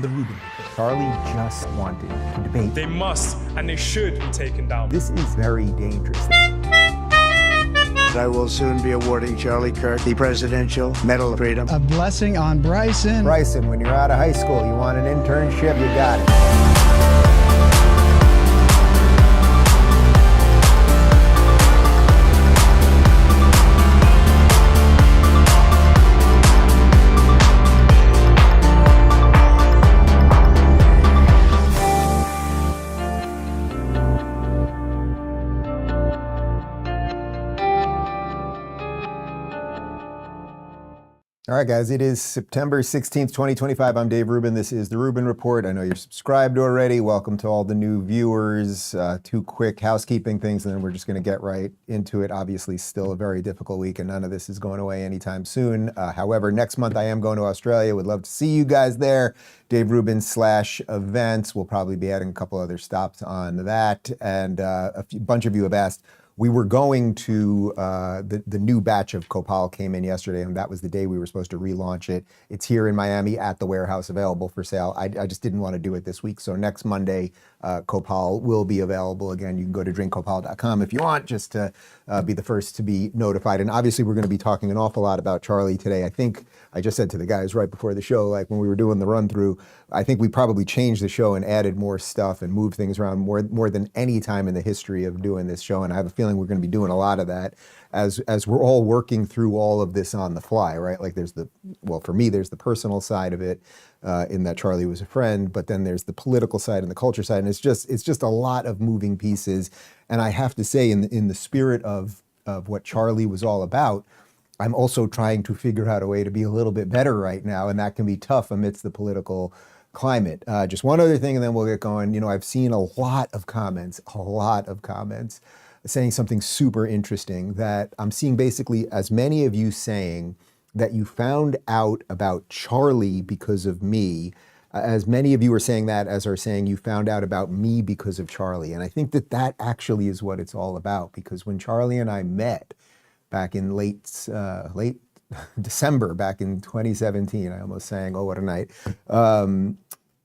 on the Rubin Report. Charlie just wanted to debate. They must and they should be taken down. This is very dangerous. I will soon be awarding Charlie Kirk the Presidential Medal of Freedom. A blessing on Bryson. Bryson, when you're out of high school, you want an internship, you got it. All right, guys, it is September 16th, 2025. I'm Dave Rubin. This is the Rubin Report. I know you're subscribed already. Welcome to all the new viewers. Two quick housekeeping things, and then we're just going to get right into it. Obviously, still a very difficult week, and none of this is going away anytime soon. However, next month I am going to Australia. Would love to see you guys there. Dave Rubin /events. We'll probably be adding a couple other stops on that. And a bunch of you have asked, we were going to, the new batch of Copal came in yesterday, and that was the day we were supposed to relaunch it. It's here in Miami at the warehouse, available for sale. I just didn't want to do it this week. So next Monday, Copal will be available again. You can go to drinkcopal.com if you want, just to be the first to be notified. And obviously, we're going to be talking an awful lot about Charlie today. I think I just said to the guys right before the show, like when we were doing the run through, I think we probably changed the show and added more stuff and moved things around more than any time in the history of doing this show. And I have a feeling we're going to be doing a lot of that as we're all working through all of this on the fly, right? Like for me, there's the personal side of it, in that Charlie was a friend, but then there's the political side and the culture side. And it's just a lot of moving pieces. And I have to say, in the spirit of what Charlie was all about, I'm also trying to figure out a way to be a little bit better right now. And that can be tough amidst the political climate. Just one other thing, and then we'll get going. You know, I've seen a lot of comments saying something super interesting, that I'm seeing basically as many of you saying that you found out about Charlie because of me, as many of you are saying that as are saying you found out about me because of Charlie. And I think that actually is what it's all about, because when Charlie and I met back in late December, back in 2017, I almost sang, oh, what a night.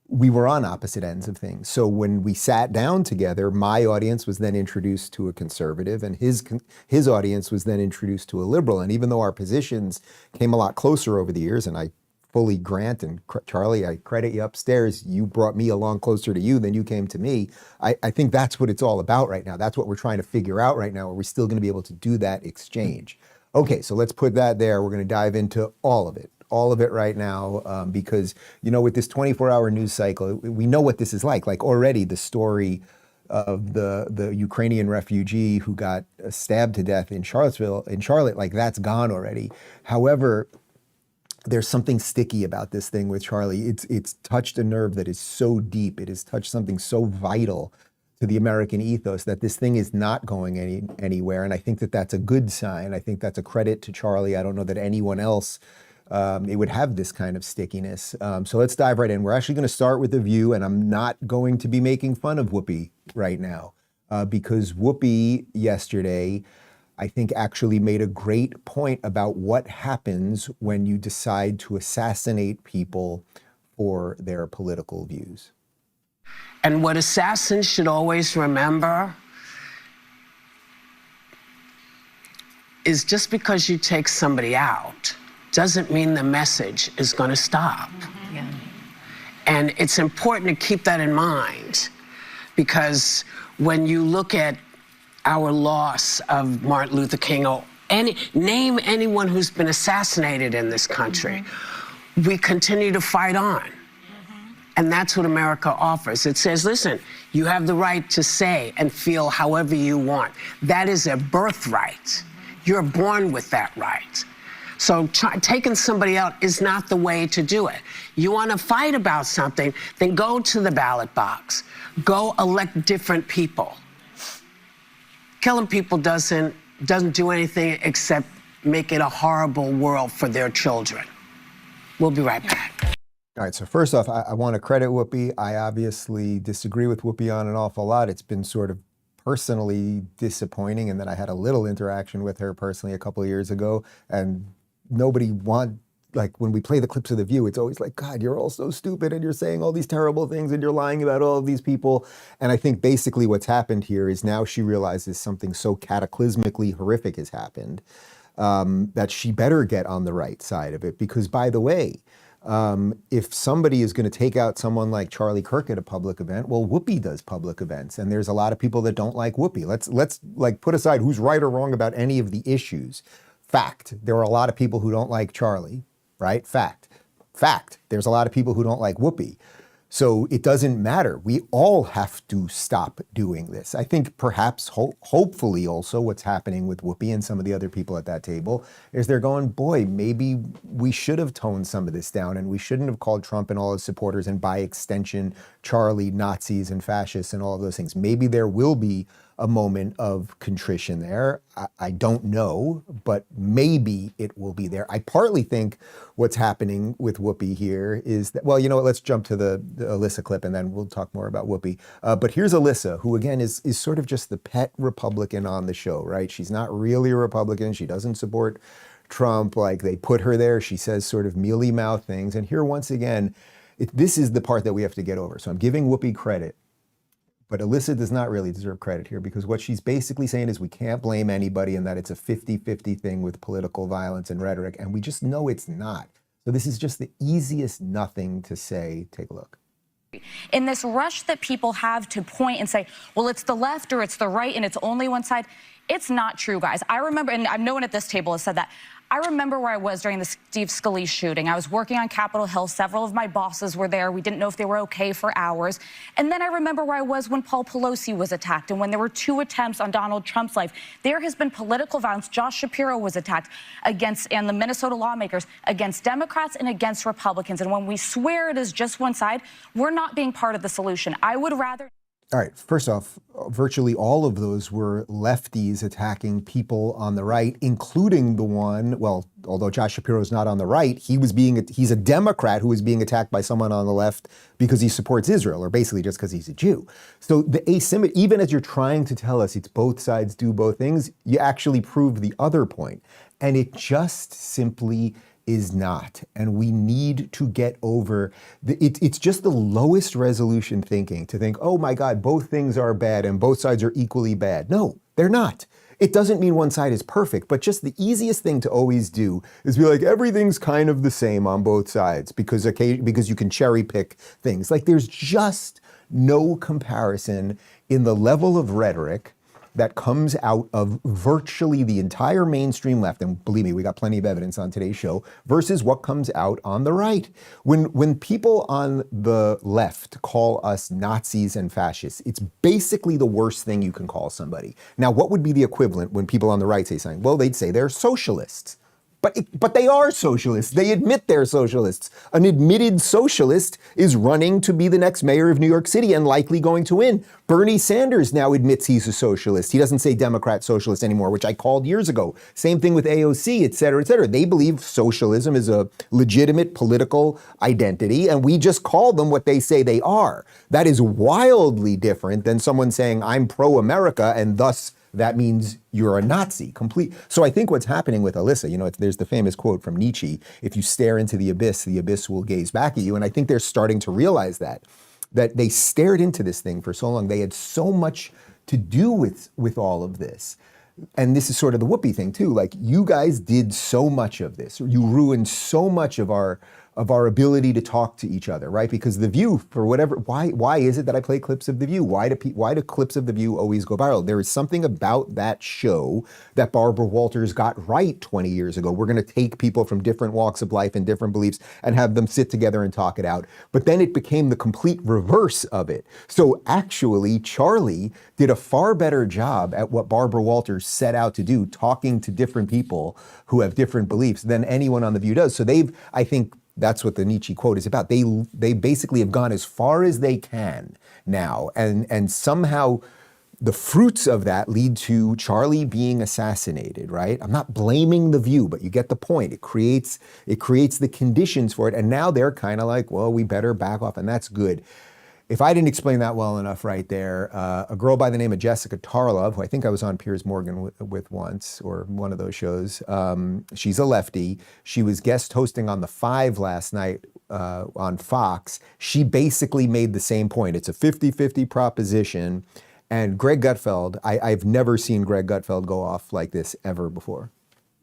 We were on opposite ends of things. So when we sat down together, my audience was then introduced to a conservative, and his audience was then introduced to a liberal. And even though our positions came a lot closer over the years, and I fully grant, and Charlie, I credit you upstairs, you brought me along closer to you than you came to me. I think that's what it's all about right now. That's what we're trying to figure out right now. Are we still going to be able to do that exchange? Okay, so let's put that there. We're going to dive into all of it right now, because, you know, with this 24-hour news cycle, we know what this is like. Like already the story of the Ukrainian refugee who got stabbed to death in Charlotte, like that's gone already. However, there's something sticky about this thing with Charlie. It's touched a nerve that is so deep. It has touched something so vital to the American ethos that this thing is not going anywhere. And I think that that's a good sign. I think that's a credit to Charlie. I don't know that anyone else it would have this kind of stickiness. So let's dive right in. We're actually going to start with The View, and I'm not going to be making fun of Whoopi right now, because Whoopi yesterday, I think, actually made a great point about what happens when you decide to assassinate people for their political views. And what assassins should always remember is just because you take somebody out doesn't mean the message is going to stop. Yeah. And it's important to keep that in mind, because when you look at our loss of Martin Luther King, or name anyone who's been assassinated in this country, we continue to fight on. And that's what America offers. It says, listen, you have the right to say and feel however you want. That is a birthright. You're born with that right. So taking somebody out is not the way to do it. You want to fight about something, then go to the ballot box. Go elect different people. Killing people doesn't do anything except make it a horrible world for their children. We'll be right back. All right, so first off, I want to credit Whoopi. I obviously disagree with Whoopi on an awful lot. It's been sort of personally disappointing, and then I had a little interaction with her personally a couple of years ago, and nobody like when we play the clips of The View, it's always like, God, you're all so stupid and you're saying all these terrible things and you're lying about all of these people. And I think basically what's happened here is now she realizes something so cataclysmically horrific has happened that she better get on the right side of it. Because by the way, if somebody is going to take out someone like Charlie Kirk at a public event, well, Whoopi does public events, and there's a lot of people that don't like Whoopi. Let's like put aside who's right or wrong about any of the issues. Fact, there are a lot of people who don't like Charlie, right? Fact, there's a lot of people who don't like Whoopi. So it doesn't matter. We all have to stop doing this. I think perhaps, hopefully also what's happening with Whoopi and some of the other people at that table is they're going, boy, maybe we should have toned some of this down and we shouldn't have called Trump and all his supporters and by extension, Charlie, Nazis and fascists and all of those things. Maybe there will be a moment of contrition there. I don't know, but maybe it will be there. I partly think what's happening with Whoopi here is that, well, you know what, let's jump to the Alyssa clip and then we'll talk more about Whoopi. But here's Alyssa, who again is sort of just the pet Republican on the show, right? She's not really a Republican. She doesn't support Trump. Like they put her there. She says sort of mealy mouth things. And here once again, this is the part that we have to get over. So I'm giving Whoopi credit. But Alyssa does not really deserve credit here because what she's basically saying is we can't blame anybody and that it's a 50-50 thing with political violence and rhetoric. And we just know it's not. So this is just the easiest nothing to say. Take a look. In this rush that people have to point and say, well, it's the left or it's the right and it's only one side, it's not true, guys. I remember, and no one at this table has said that, I remember where I was during the Steve Scalise shooting. I was working on Capitol Hill. Several of my bosses were there. We didn't know if they were okay for hours. And then I remember where I was when Paul Pelosi was attacked and when there were 2 attempts on Donald Trump's life. There has been political violence. Josh Shapiro was attacked and the Minnesota lawmakers against Democrats and against Republicans. And when we swear it is just one side, we're not being part of the solution. I would rather... All right, first off, virtually all of those were lefties attacking people on the right, including the one, well, although Josh Shapiro is not on the right, he's a Democrat who is being attacked by someone on the left because he supports Israel, or basically just because he's a Jew. So the asymmetry, even as you're trying to tell us it's both sides do both things, you actually prove the other point. And it just simply is not. And we need to get over, it's just the lowest resolution thinking to think, oh my God, both things are bad and both sides are equally bad. No, they're not. It doesn't mean one side is perfect, but just the easiest thing to always do is be like, everything's kind of the same on both sides because you can cherry pick things. Like there's just no comparison in the level of rhetoric that comes out of virtually the entire mainstream left, and believe me, we got plenty of evidence on today's show, versus what comes out on the right. When people on the left call us Nazis and fascists, it's basically the worst thing you can call somebody. Now, what would be the equivalent when people on the right say something? Well, they'd say they're socialists. But they are socialists. They admit they're socialists. An admitted socialist is running to be the next mayor of New York City and likely going to win. Bernie Sanders now admits he's a socialist. He doesn't say Democrat socialist anymore, which I called years ago. Same thing with AOC, et cetera, et cetera. They believe socialism is a legitimate political identity, and we just call them what they say they are. That is wildly different than someone saying, I'm pro-America, and thus that means you're a Nazi, complete. So I think what's happening with Alyssa, there's the famous quote from Nietzsche, if you stare into the abyss will gaze back at you. And I think they're starting to realize that they stared into this thing for so long. They had so much to do with all of this. And this is sort of the Whoopi thing too. Like you guys did so much of this. You ruined so much of our ability to talk to each other, right? Because The View, for whatever, why is it that I play clips of The View? Why do clips of The View always go viral? There is something about that show that Barbara Walters got right 20 years ago. We're gonna take people from different walks of life and different beliefs and have them sit together and talk it out. But then it became the complete reverse of it. So actually, Charlie did a far better job at what Barbara Walters set out to do, talking to different people who have different beliefs than anyone on The View does. So I think, that's what the Nietzsche quote is about. They basically have gone as far as they can now, and somehow the fruits of that lead to Charlie being assassinated, right? I'm not blaming The View, but you get the point. It creates the conditions for it, and now they're kind of like, well, we better back off, and that's good. if I didn't explain that well enough right there, a girl by the name of Jessica Tarlov, who I think I was on Piers Morgan with once, or one of those shows, she's a lefty. She was guest hosting on The Five last night on Fox. She basically made the same point. It's a 50-50 proposition. And Greg Gutfeld, I've never seen Greg Gutfeld go off like this ever before.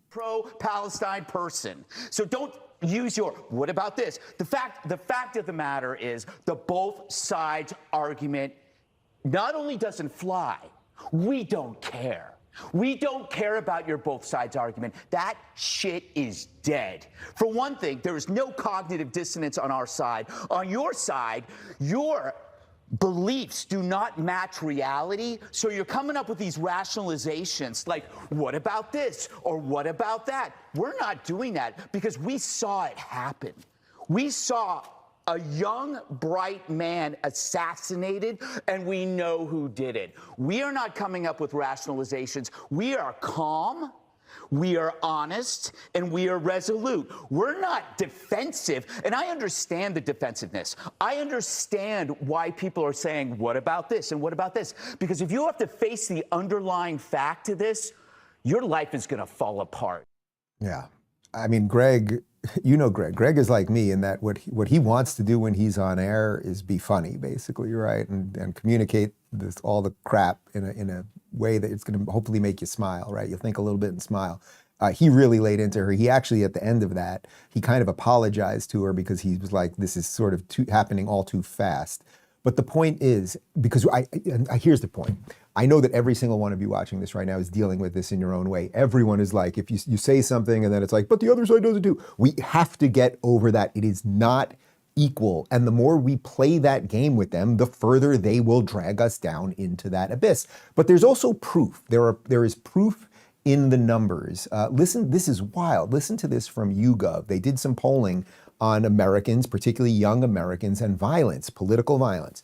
Pro-Palestine person. So don't use your, what about this? The fact of the matter is the both sides argument not only doesn't fly, we don't care. We don't care about your both sides argument. That shit is dead. For one thing, there is no cognitive dissonance on our side. On your side, your beliefs do not match reality, so you're coming up with these rationalizations like, what about this or what about that? We're not doing that because we saw it happen. We saw a young, bright man assassinated, and we know who did it. We are not coming up with rationalizations. We are calm. We are honest, and we are resolute. We're not defensive, and I understand the defensiveness. I understand why people are saying, what about this and what about this? Because if you have to face the underlying fact to this, your life is going to fall apart. Yeah. I mean, Greg, you know Greg. Greg is like me in that what he wants to do when he's on air is be funny, basically, right? And communicate this all the crap in a way that it's going to hopefully make you smile, right? You'll think a little bit and smile. He really laid into her. He actually, at the end of that, he kind of apologized to her because he was like, this is sort of happening all too fast. But the point is, because here's the point. I know that every single one of you watching this right now is dealing with this in your own way. Everyone is like, if you say something and then it's like, but the other side does it too. We have to get over that. It is not equal. And the more we play that game with them, the further they will drag us down into that abyss. But there's also proof. There is proof in the numbers. Listen, this is wild. Listen to this from YouGov. They did some polling on Americans, particularly young Americans, and violence, political violence.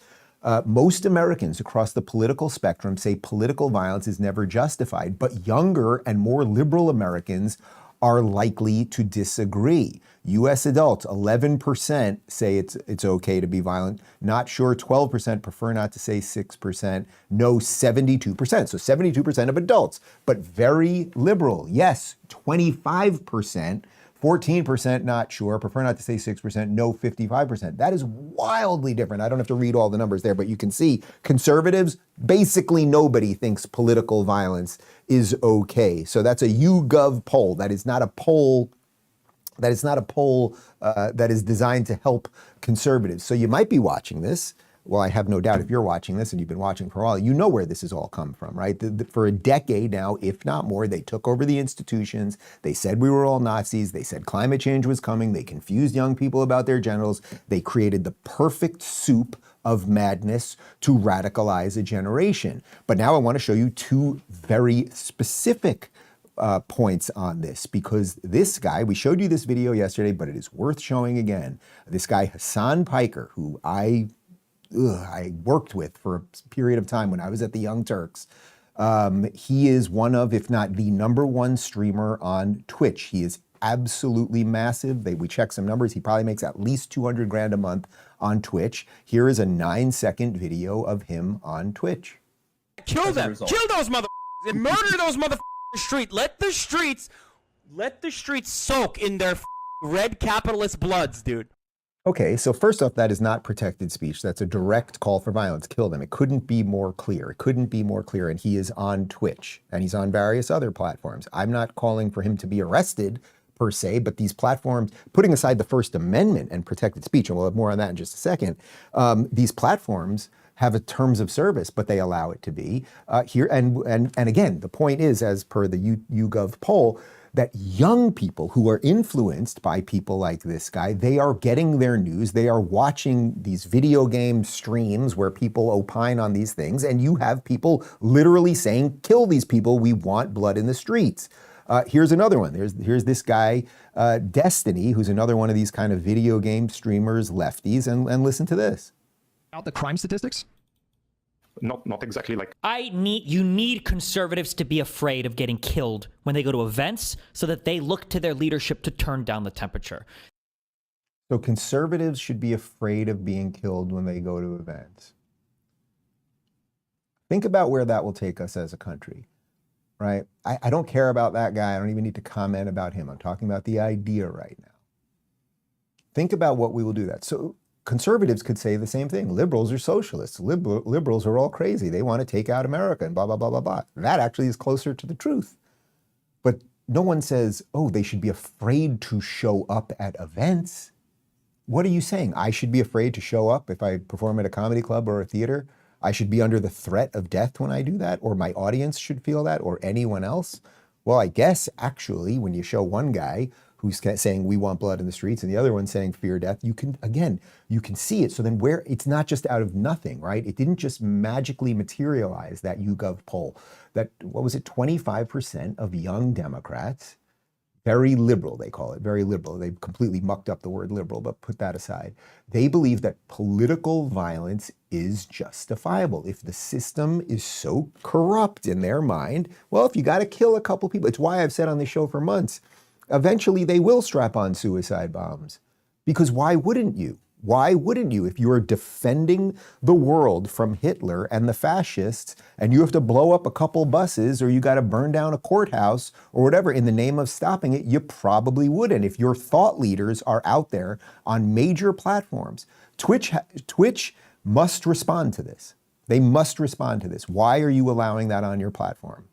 Most Americans across the political spectrum say political violence is never justified, but younger and more liberal Americans are likely to disagree. U.S. adults, 11% say it's okay to be violent. Not sure, 12% prefer not to say 6%. No, 72%. So 72% of adults, but very liberal. Yes, 25%. 14% not sure, prefer not to say 6%, no 55%. That is wildly different. I don't have to read all the numbers there, but you can see conservatives, basically nobody thinks political violence is okay. So that's a YouGov poll. That is not a poll that is designed to help conservatives. So you might be watching this. Well, I have no doubt if you're watching this and you've been watching for a while, you know where this has all come from, right? For a decade now, if not more, they took over the institutions. They said we were all Nazis. They said climate change was coming. They confused young people about their genitals. They created the perfect soup of madness to radicalize a generation. But now I want to show you two very specific points on this, because this guy, we showed you this video yesterday, but it is worth showing again. This guy, Hassan Piker, who I worked with for a period of time when I was at the Young Turks. He is one of, if not the #1 streamer on Twitch. He is absolutely massive. We checked some numbers. He probably makes at least 200 grand a month on Twitch. Here is a 9-second video of him on Twitch. Kill them. Kill those motherfuckers and murder those motherfuckers in the street. Let the streets soak in their red capitalist bloods, dude. Okay, so first off, that is not protected speech. That's a direct call for violence. Kill them. It couldn't be more clear. It couldn't be more clear. And he is on Twitch, and he's on various other platforms. I'm not calling for him to be arrested per se, but these platforms, putting aside the First Amendment and protected speech, and we'll have more on that in just a second, these platforms have a terms of service, but they allow it to be here. And again, the point is, as per the YouGov poll, that young people who are influenced by people like this guy, they are getting their news, they are watching these video game streams where people opine on these things, and you have people literally saying, kill these people, we want blood in the streets. Here's another one. Here's this guy, Destiny, who's another one of these kind of video game streamers, lefties, and listen to this. About the crime statistics? Not exactly like. You need conservatives to be afraid of getting killed when they go to events so that they look to their leadership to turn down the temperature. So conservatives should be afraid of being killed when they go to events. Think about where that will take us as a country, right? I don't care about that guy. I don't even need to comment about him. I'm talking about the idea right now. Think about what we will do that. So conservatives could say the same thing. Liberals are socialists. Liberals are all crazy. They want to take out America and blah, blah, blah, blah, blah. That actually is closer to the truth. But no one says, oh, they should be afraid to show up at events. What are you saying? I should be afraid to show up if I perform at a comedy club or a theater? I should be under the threat of death when I do that? Or my audience should feel that? Or anyone else? Well, I guess actually when you show one guy who's saying we want blood in the streets and the other one saying fear death, you can see it. So then where it's not just out of nothing, right? It didn't just magically materialize, that YouGov poll, that, what was it, 25% of young Democrats, very liberal, they call it, very liberal. They completely mucked up the word liberal, but put that aside. They believe that political violence is justifiable. If the system is so corrupt in their mind, well, if you got to kill a couple people, it's why I've said on the show for months, eventually they will strap on suicide bombs. Because why wouldn't you? Why wouldn't you? If you're defending the world from Hitler and the fascists, and you have to blow up a couple buses or you got to burn down a courthouse or whatever in the name of stopping it, you probably wouldn't. If your thought leaders are out there on major platforms, Twitch must respond to this. They must respond to this. Why are you allowing that on your platform?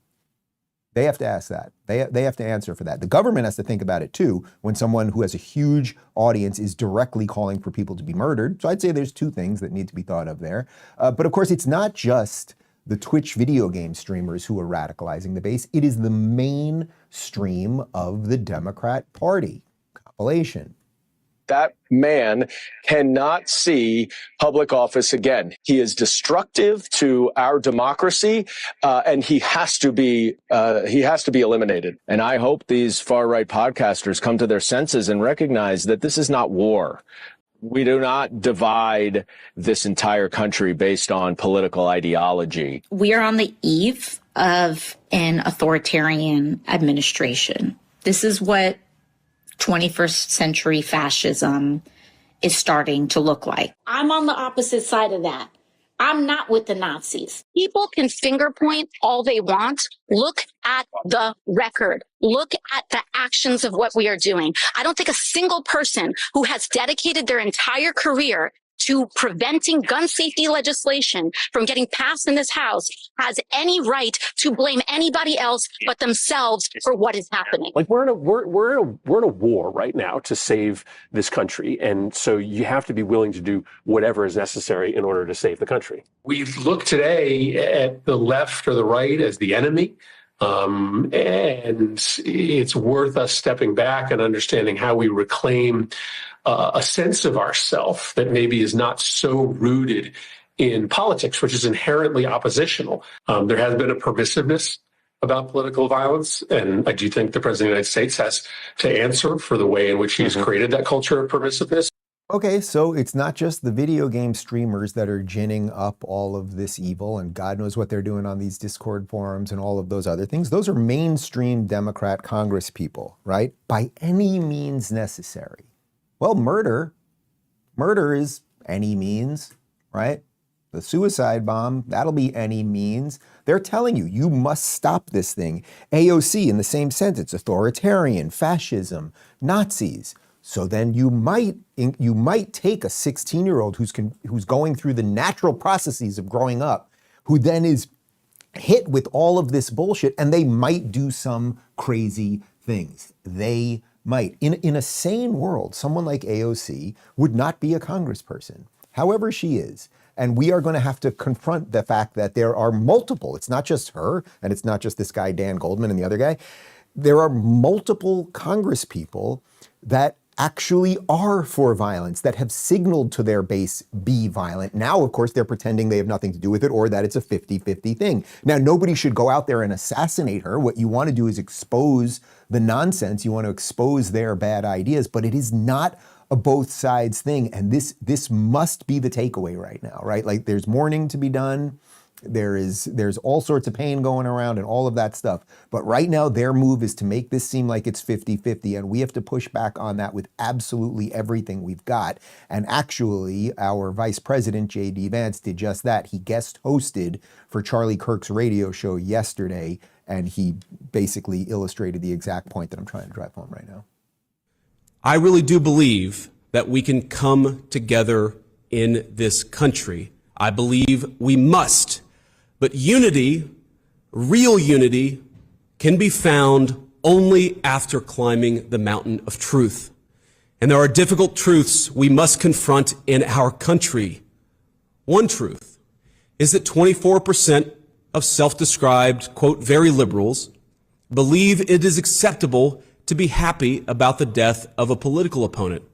They have to ask that. They have to answer for that. The government has to think about it too when someone who has a huge audience is directly calling for people to be murdered. So I'd say there's two things that need to be thought of there. But of course, it's not just the Twitch video game streamers who are radicalizing the base. It is the mainstream of the Democrat Party. Compilation. That man cannot see public office again. He is destructive to our democracy, and he has to be eliminated. And I hope these far-right podcasters come to their senses and recognize that this is not war. We do not divide this entire country based on political ideology. We are on the eve of an authoritarian administration. This is what 21st century fascism is starting to look like. I'm on the opposite side of that. I'm not with the Nazis. People can finger point all they want. Look at the record. Look at the actions of what we are doing. I don't think a single person who has dedicated their entire career to preventing gun safety legislation from getting passed in this House has any right to blame anybody else but themselves for what is happening. Like we're in a war right now to save this country, and so you have to be willing to do whatever is necessary in order to save the country. We look today at the left or the right as the enemy. And it's worth us stepping back and understanding how we reclaim a sense of ourself that maybe is not so rooted in politics, which is inherently oppositional. There has been a permissiveness about political violence, and I do think the President of the United States has to answer for the way in which he has created that culture of permissiveness. Okay, so it's not just the video game streamers that are ginning up all of this evil, and God knows what they're doing on these Discord forums and all of those other things. Those are mainstream Democrat Congress people, right? By any means necessary. Well, murder is any means, right? The suicide bomb, that'll be any means. They're telling you, you must stop this thing. AOC in the same sentence, authoritarian, fascism, Nazis. So then you might take a 16-year-old who's going through the natural processes of growing up, who then is hit with all of this bullshit, and they might do some crazy things. They might. In a sane world, someone like AOC would not be a congressperson, however she is. And we are going to have to confront the fact that there are multiple, it's not just her, and it's not just this guy, Dan Goldman, and the other guy. There are multiple Congress people that actually are for violence, that have signaled to their base be violent. Now, of course, they're pretending they have nothing to do with it, or that it's a 50-50 thing. Now, nobody should go out there and assassinate her. What you want to do is expose the nonsense. You want to expose their bad ideas, but it is not a both sides thing. And this must be the takeaway right now, right? Like there's mourning to be done. There's all sorts of pain going around and all of that stuff. But right now, their move is to make this seem like it's 50-50, and we have to push back on that with absolutely everything we've got. And actually, our Vice President, J.D. Vance, did just that. He guest hosted for Charlie Kirk's radio show yesterday, and he basically illustrated the exact point that I'm trying to drive home right now. I really do believe that we can come together in this country. I believe we must. But unity, real unity, can be found only after climbing the mountain of truth. And there are difficult truths we must confront in our country. One truth is that 24% of self-described, quote, very liberals believe it is acceptable to be happy about the death of a political opponent,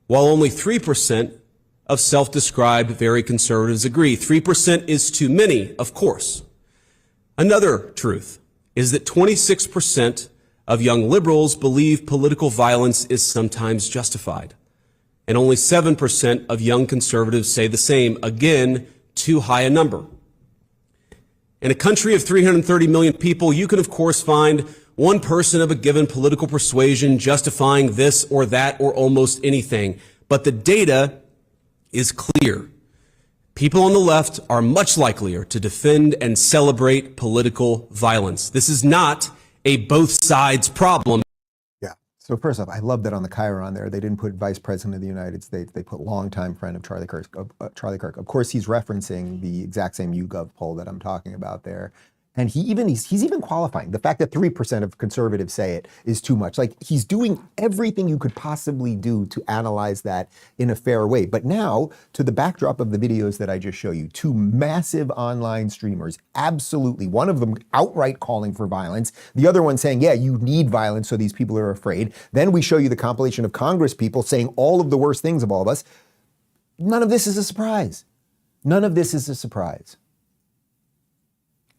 while only 3% of self-described very conservatives agree. 3% is too many, of course. Another truth is that 26% of young liberals believe political violence is sometimes justified, and only 7% of young conservatives say the same. Again, too high a number. In a country of 330 million people, you can of course find one person of a given political persuasion justifying this or that or almost anything. But the data is clear. People on the left are much likelier to defend and celebrate political violence. This is not a both sides problem. Yeah. So first off, I love that on the chyron there, they didn't put Vice President of the United States. They put longtime friend of Charlie Kirk. Of course, he's referencing the exact same YouGov poll that I'm talking about there. And he's even qualifying. The fact that 3% of conservatives say it is too much. Like, he's doing everything you could possibly do to analyze that in a fair way. But now, to the backdrop of the videos that I just showed you, two massive online streamers, absolutely, one of them outright calling for violence, the other one saying, yeah, you need violence so these people are afraid. Then we show you the compilation of Congress people saying all of the worst things of all of us. None of this is a surprise. None of this is a surprise.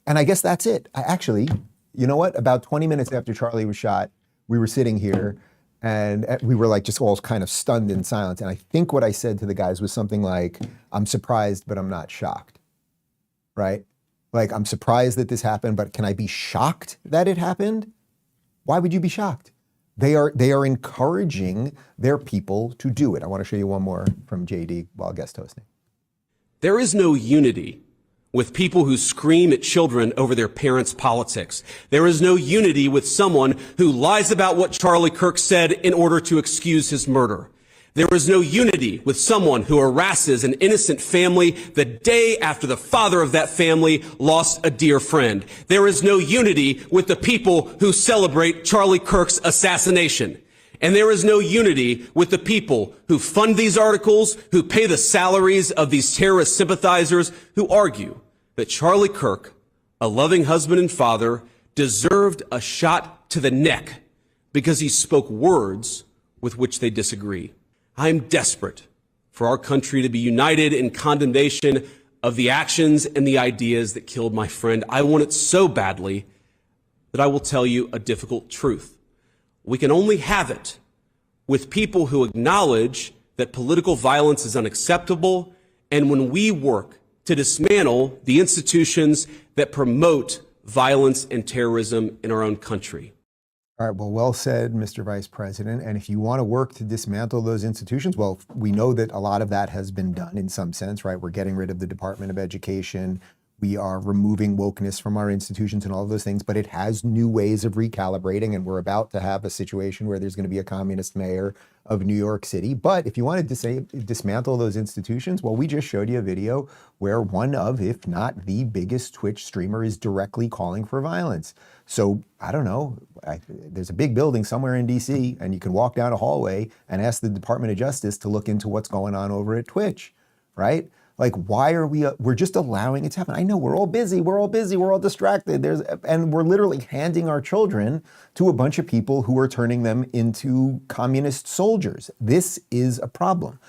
And I guess that's it. Actually, you know what? About 20 minutes after Charlie was shot, we were sitting here and we were like just all kind of stunned in silence. And I think what I said to the guys was something like, I'm surprised, but I'm not shocked, right? Like, I'm surprised that this happened, but can I be shocked that it happened? Why would you be shocked? They are encouraging their people to do it. I want to show you one more from JD while guest hosting. There is no unity with people who scream at children over their parents' politics. There is no unity with someone who lies about what Charlie Kirk said in order to excuse his murder. There is no unity with someone who harasses an innocent family the day after the father of that family lost a dear friend. There is no unity with the people who celebrate Charlie Kirk's assassination. And there is no unity with the people who fund these articles, who pay the salaries of these terrorist sympathizers, who argue that Charlie Kirk, a loving husband and father, deserved a shot to the neck because he spoke words with which they disagree. I am desperate for our country to be united in condemnation of the actions and the ideas that killed my friend. I want it so badly that I will tell you a difficult truth. We can only have it with people who acknowledge that political violence is unacceptable, and when we work to dismantle the institutions that promote violence and terrorism in our own country. All right, well said, Mr. Vice President. And if you want to work to dismantle those institutions, well, we know that a lot of that has been done in some sense, right? We're getting rid of the Department of Education. We are removing wokeness from our institutions and all of those things, but it has new ways of recalibrating, and we're about to have a situation where there's going to be a communist mayor of New York City. But if you wanted to say dismantle those institutions, well, we just showed you a video where one of, if not the biggest Twitch streamer is directly calling for violence. So I don't know, there's a big building somewhere in DC, and you can walk down a hallway and ask the Department of Justice to look into what's going on over at Twitch, right? Like, why are we're just allowing it to happen? I know we're all busy, we're all distracted. And we're literally handing our children to a bunch of people who are turning them into communist soldiers. This is a problem.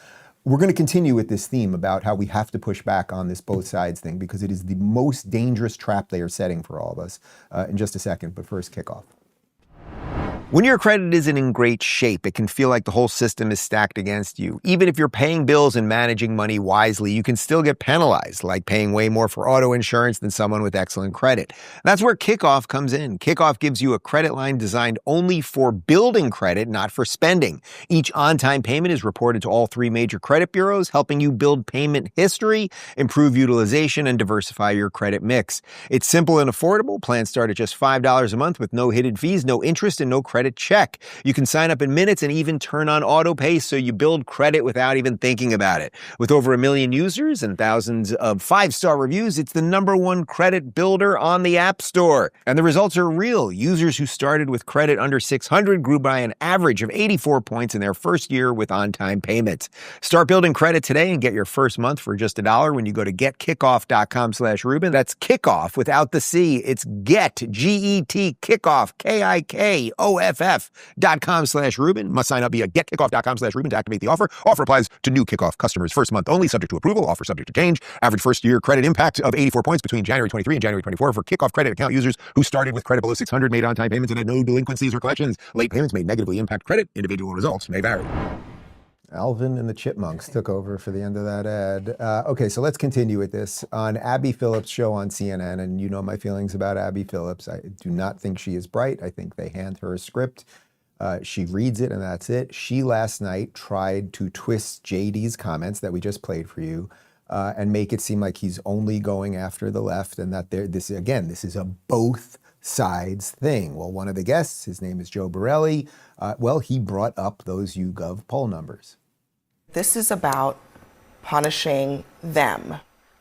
We're going to continue with this theme about how we have to push back on this both sides thing, because it is the most dangerous trap they are setting for all of us in just a second. But first, kickoff. When your credit isn't in great shape, it can feel like the whole system is stacked against you. Even if you're paying bills and managing money wisely, you can still get penalized, like paying way more for auto insurance than someone with excellent credit. That's where Kickoff comes in. Kickoff gives you a credit line designed only for building credit, not for spending. Each on-time payment is reported to all 3 major credit bureaus, helping you build payment history, improve utilization, and diversify your credit mix. It's simple and affordable. Plans start at just $5 a month with no hidden fees, no interest, and no credit check. You can sign up in minutes and even turn on auto pay so you build credit without even thinking about it. With over 1 million users and thousands of 5-star reviews, it's the #1 credit builder on the App Store. And the results are real. Users who started with credit under 600 grew by an average of 84 points in their first year with on-time payments. Start building credit today and get your first month for just $1 when you go to getkickoff.com/Rubin. That's kickoff without the C. It's get, G-E-T, kickoff, KIKOFF.com/Rubin. Must sign up via getkickoff.com/Rubin to activate the offer. Offer applies to new Kickoff customers. First month only, subject to approval. Offer subject to change. Average first year credit impact of 84 points between January 23 and January 24 for Kickoff credit account users who started with credit below 600, made on-time payments, and had no delinquencies or collections. Late payments may negatively impact credit. Individual results may vary. Alvin and the Chipmunks took over for the end of that ad. Okay, so let's continue with this. On Abby Phillips' show on CNN, and you know my feelings about Abby Phillips. I do not think she is bright. I think they hand her a script. She reads it and that's it. She last night tried to twist JD's comments that we just played for you and make it seem like he's only going after the left and that this is a both sides thing. Well, one of the guests, his name is Joe Borelli, he brought up those YouGov poll numbers. This is about punishing them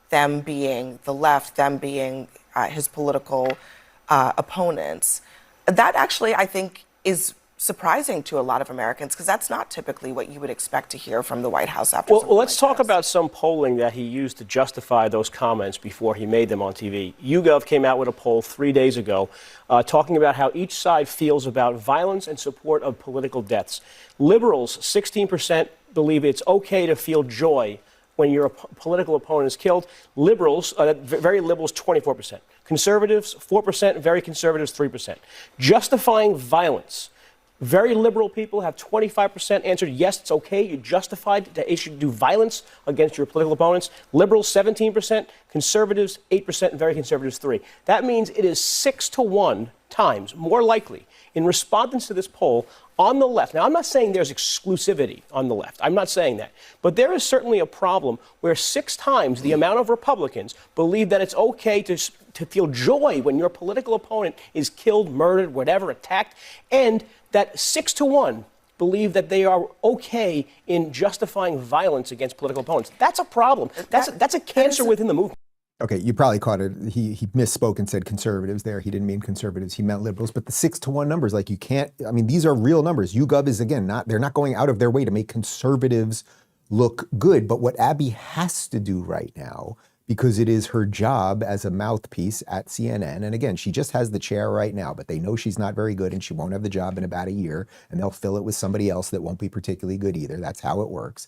being the left, them being his political opponents. That actually, I think, is surprising to a lot of Americans because that's not typically what you would expect to hear from the White House after. Well, let's talk about some polling that he used to justify those comments before he made them on TV. YouGov came out with a poll 3 days ago talking about how each side feels about violence and support of political deaths. Liberals, 16% believe it's okay to feel joy when your political opponent is killed. Liberals, very liberals, 24%. Conservatives, 4%. Very conservatives, 3%. Justifying violence. Very liberal people have 25% answered yes, it's okay, you're justified that you should do violence against your political opponents. Liberals, 17%, conservatives, 8%, and very conservatives, 3%. That means it is 6 to 1 times more likely in respondents to this poll on the left. Now, I'm not saying there's exclusivity on the left. I'm not saying that. But there is certainly a problem where 6 times the amount of Republicans believe that it's okay to feel joy when your political opponent is killed, murdered, whatever, attacked, and that 6 to 1 believe that they are okay in justifying violence against political opponents. That's a problem. That's a cancer within the movement. Okay, you probably caught it. He misspoke and said conservatives there. He didn't mean conservatives. He meant liberals. But the 6 to 1 numbers, like you can't, I mean, these are real numbers. YouGov is, again, they're not going out of their way to make conservatives look good. But what Abby has to do right now, because it is her job as a mouthpiece at CNN. And again, she just has the chair right now, but they know she's not very good and she won't have the job in about a year. And they'll fill it with somebody else that won't be particularly good either. That's how it works.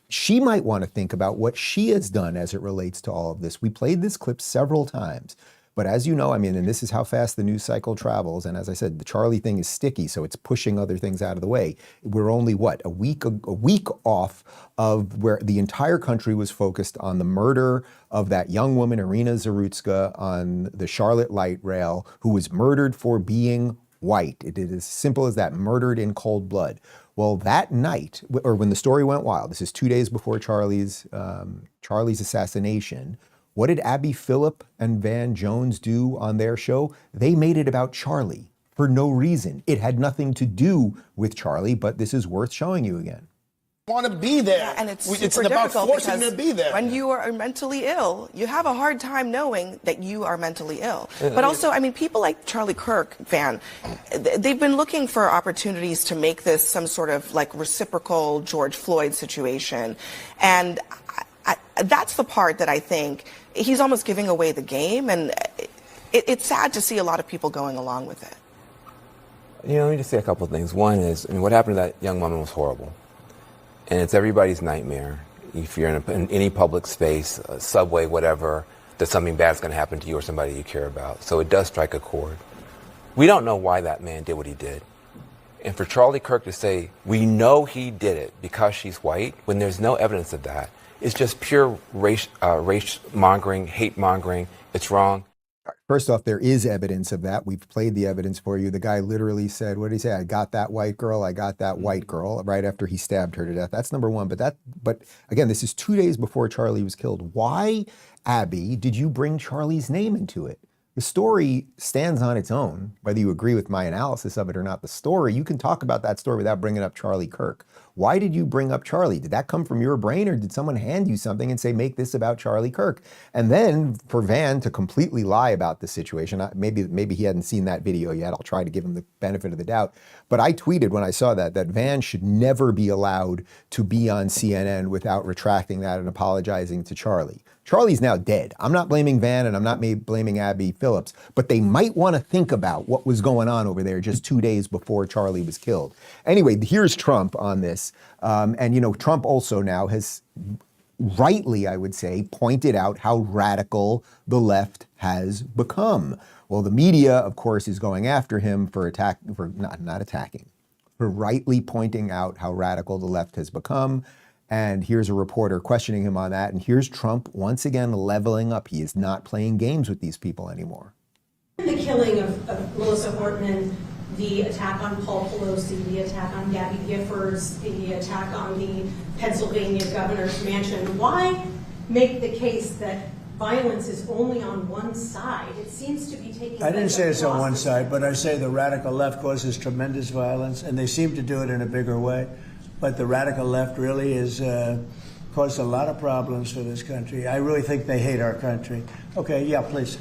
She might want to think about what she has done as it relates to all of this. We played this clip several times. But as you know, I mean, and this is how fast the news cycle travels. And as I said, the Charlie thing is sticky, so it's pushing other things out of the way. We're only, a week off of where the entire country was focused on the murder of that young woman, Irina Zarutska, on the Charlotte light rail, who was murdered for being white. It is as simple as that, murdered in cold blood. Well, that night, or when the story went wild, this is 2 days before Charlie's assassination, what did Abby Phillip and Van Jones do on their show? They made it about Charlie for no reason. It had nothing to do with Charlie, but this is worth showing you again. Want to be there. Yeah, and it's about forcing them to be there. When you are mentally ill, you have a hard time knowing that you are mentally ill. But also, I mean, people like Charlie Kirk, Van, they've been looking for opportunities to make this some sort of like reciprocal George Floyd situation. And that's the part that I think he's almost giving away the game. And it's sad to see a lot of people going along with it. You know, let me just say a couple of things. One is, I mean, what happened to that young woman was horrible. And it's everybody's nightmare. If you're in any public space, a subway, whatever, that something bad's going to happen to you or somebody you care about. So it does strike a chord. We don't know why that man did what he did. And for Charlie Kirk to say, we know he did it because she's white, when there's no evidence of that, it's just pure race mongering, hate mongering. It's wrong. First off, there is evidence of that. We've played the evidence for you. The guy literally said, what did he say? I got that white girl. I got that white girl, right after he stabbed her to death. That's number one. But again, this is 2 days before Charlie was killed. Why, Abby, did you bring Charlie's name into it? The story stands on its own, whether you agree with my analysis of it or not. The story, you can talk about that story without bringing up Charlie Kirk. Why did you bring up Charlie? Did that come from your brain, or did someone hand you something and say, make this about Charlie Kirk? And then for Van to completely lie about the situation, maybe he hadn't seen that video yet. I'll try to give him the benefit of the doubt. But I tweeted when I saw that Van should never be allowed to be on CNN without retracting that and apologizing to Charlie. Charlie's now dead. I'm not blaming Van and I'm not blaming Abby Phillips, but they might want to think about what was going on over there just 2 days before Charlie was killed. Anyway, here's Trump on this. And, you know, Trump also now has rightly, I would say, pointed out how radical the left has become. Well, the media, of course, is going after him for not attacking, for rightly pointing out how radical the left has become. And here's a reporter questioning him on that. And here's Trump once again leveling up. He is not playing games with these people anymore. The killing of Melissa Hortman, the attack on Paul Pelosi, the attack on Gabby Giffords, the attack on the Pennsylvania governor's mansion. Why make the case that violence is only on one side? It seems to be taking. I didn't say it's on one side, but I say the radical left causes tremendous violence, and they seem to do it in a bigger way. But the radical left really has caused a lot of problems for this country. I really think they hate our country. Okay, yeah, please.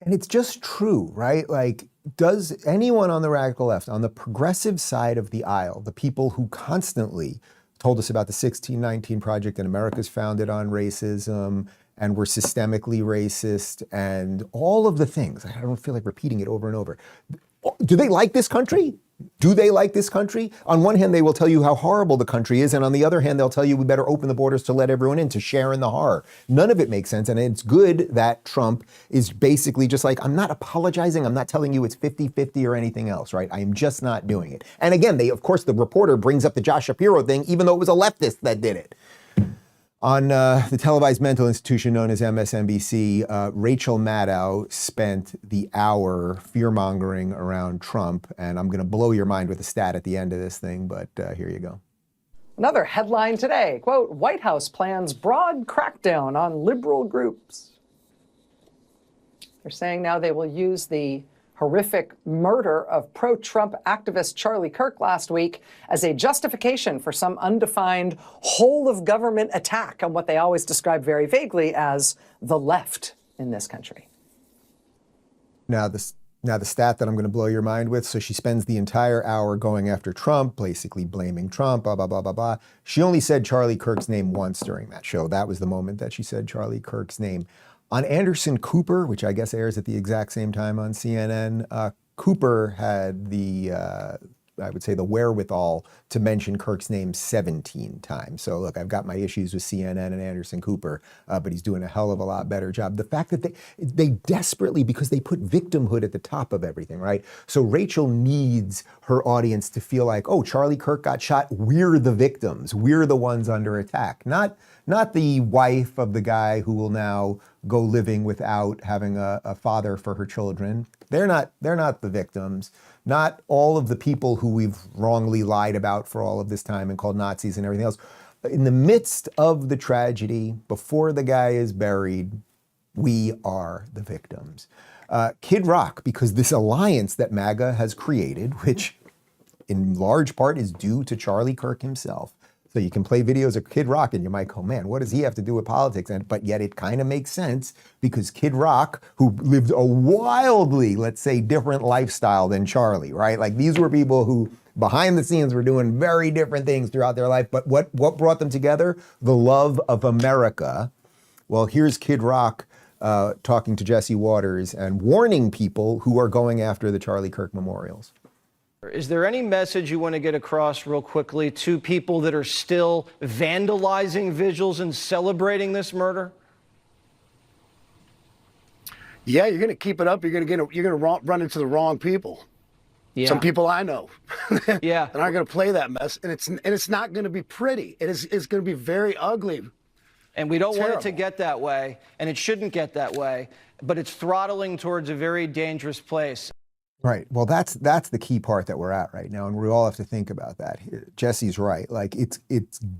And it's just true, right? Like, does anyone on the radical left, on the progressive side of the aisle, the people who constantly told us about the 1619 Project and America's founded on racism and we're systemically racist and all of the things, I don't feel like repeating it over and over. Do they like this country? Do they like this country? On one hand, they will tell you how horrible the country is, and on the other hand, they'll tell you we better open the borders to let everyone in, to share in the horror. None of it makes sense, and it's good that Trump is basically just like, I'm not apologizing, I'm not telling you it's 50-50 or anything else, right? I am just not doing it. And again, of course, the reporter brings up the Josh Shapiro thing, even though it was a leftist that did it. On the televised mental institution known as MSNBC, Rachel Maddow spent the hour fear-mongering around Trump, and I'm going to blow your mind with a stat at the end of this thing, but here you go. Another headline today, quote, White House plans broad crackdown on liberal groups. They're saying now they will use the horrific murder of pro-Trump activist Charlie Kirk last week as a justification for some undefined whole-of-government attack on what they always describe very vaguely as the left in this country. Now the stat that I'm going to blow your mind with, so she spends the entire hour going after Trump, basically blaming Trump, blah, blah, blah, blah, blah. She only said Charlie Kirk's name once during that show. That was the moment that she said Charlie Kirk's name. On Anderson Cooper, which I guess airs at the exact same time on CNN, Cooper had the, I would say, the wherewithal to mention Kirk's name 17 times. So look, I've got my issues with CNN and Anderson Cooper, but he's doing a hell of a lot better job. The fact that they desperately, because they put victimhood at the top of everything, right? So Rachel needs her audience to feel like, oh, Charlie Kirk got shot. We're the victims. We're the ones under attack. Not the wife of the guy who will now go living without having a father for her children. They're not the victims. Not all of the people who we've wrongly lied about for all of this time and called Nazis and everything else. In the midst of the tragedy, before the guy is buried, we are the victims. Kid Rock, because this alliance that MAGA has created, which in large part is due to Charlie Kirk himself. So you can play videos of Kid Rock and you might go, man, what does he have to do with politics? But yet it kind of makes sense because Kid Rock, who lived a wildly, let's say, different lifestyle than Charlie, right? Like these were people who behind the scenes were doing very different things throughout their life. But what brought them together? The love of America. Well, here's Kid Rock talking to Jesse Waters and warning people who are going after the Charlie Kirk memorials. Is there any message you want to get across real quickly to people that are still vandalizing vigils and celebrating this murder? Yeah, you're going to keep it up. You're going to run into the wrong people. Some people I know. Yeah. And aren't going to play that mess. And it's not going to be pretty. It's going to be very ugly. And we don't want it to Terrible. get that way, and it shouldn't get that way, but it's throttling towards a very dangerous place. Right. Well, that's the key part that we're at right now, and we all have to think about that. Jesse's right. Like it's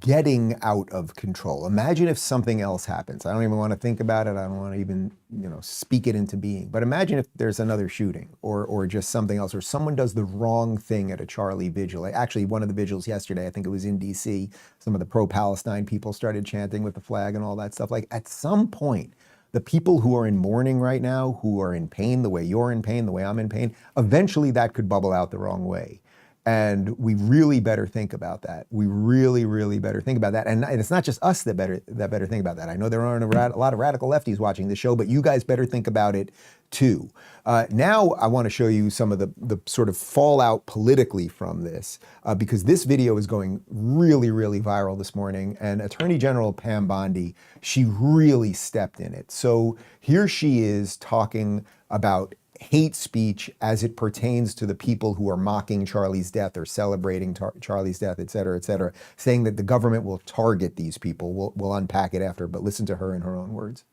getting out of control. Imagine if something else happens. I don't even want to think about it. I don't want to even speak it into being. But imagine if there's another shooting or just something else, or someone does the wrong thing at a Charlie vigil. Actually, one of the vigils yesterday, I think it was in D.C. Some of the pro-Palestine people started chanting with the flag and all that stuff. Like at some point, the people who are in mourning right now, who are in pain the way you're in pain, the way I'm in pain, eventually that could bubble out the wrong way. And we really better think about that. We really, really better think about that. And it's not just us that better think about that. I know there aren't a lot of radical lefties watching the show, but you guys better think about it too. Now I want to show you some of the sort of fallout politically from this, because this video is going really, really viral this morning. And Attorney General Pam Bondi, she really stepped in it. So here she is talking about hate speech as it pertains to the people who are mocking Charlie's death or celebrating Charlie's death, et cetera, saying that the government will target these people. We'll unpack it after, but listen to her in her own words.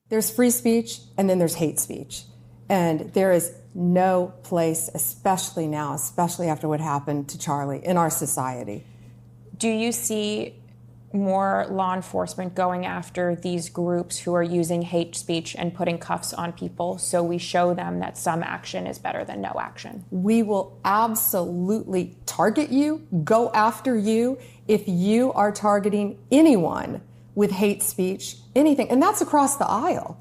There's free speech and then there's hate speech. And there is no place, especially now, especially after what happened to Charlie in our society. Do you see more law enforcement going after these groups who are using hate speech and putting cuffs on people so we show them that some action is better than no action? We will absolutely target you, go after you if you are targeting anyone with hate speech, anything. And that's across the aisle.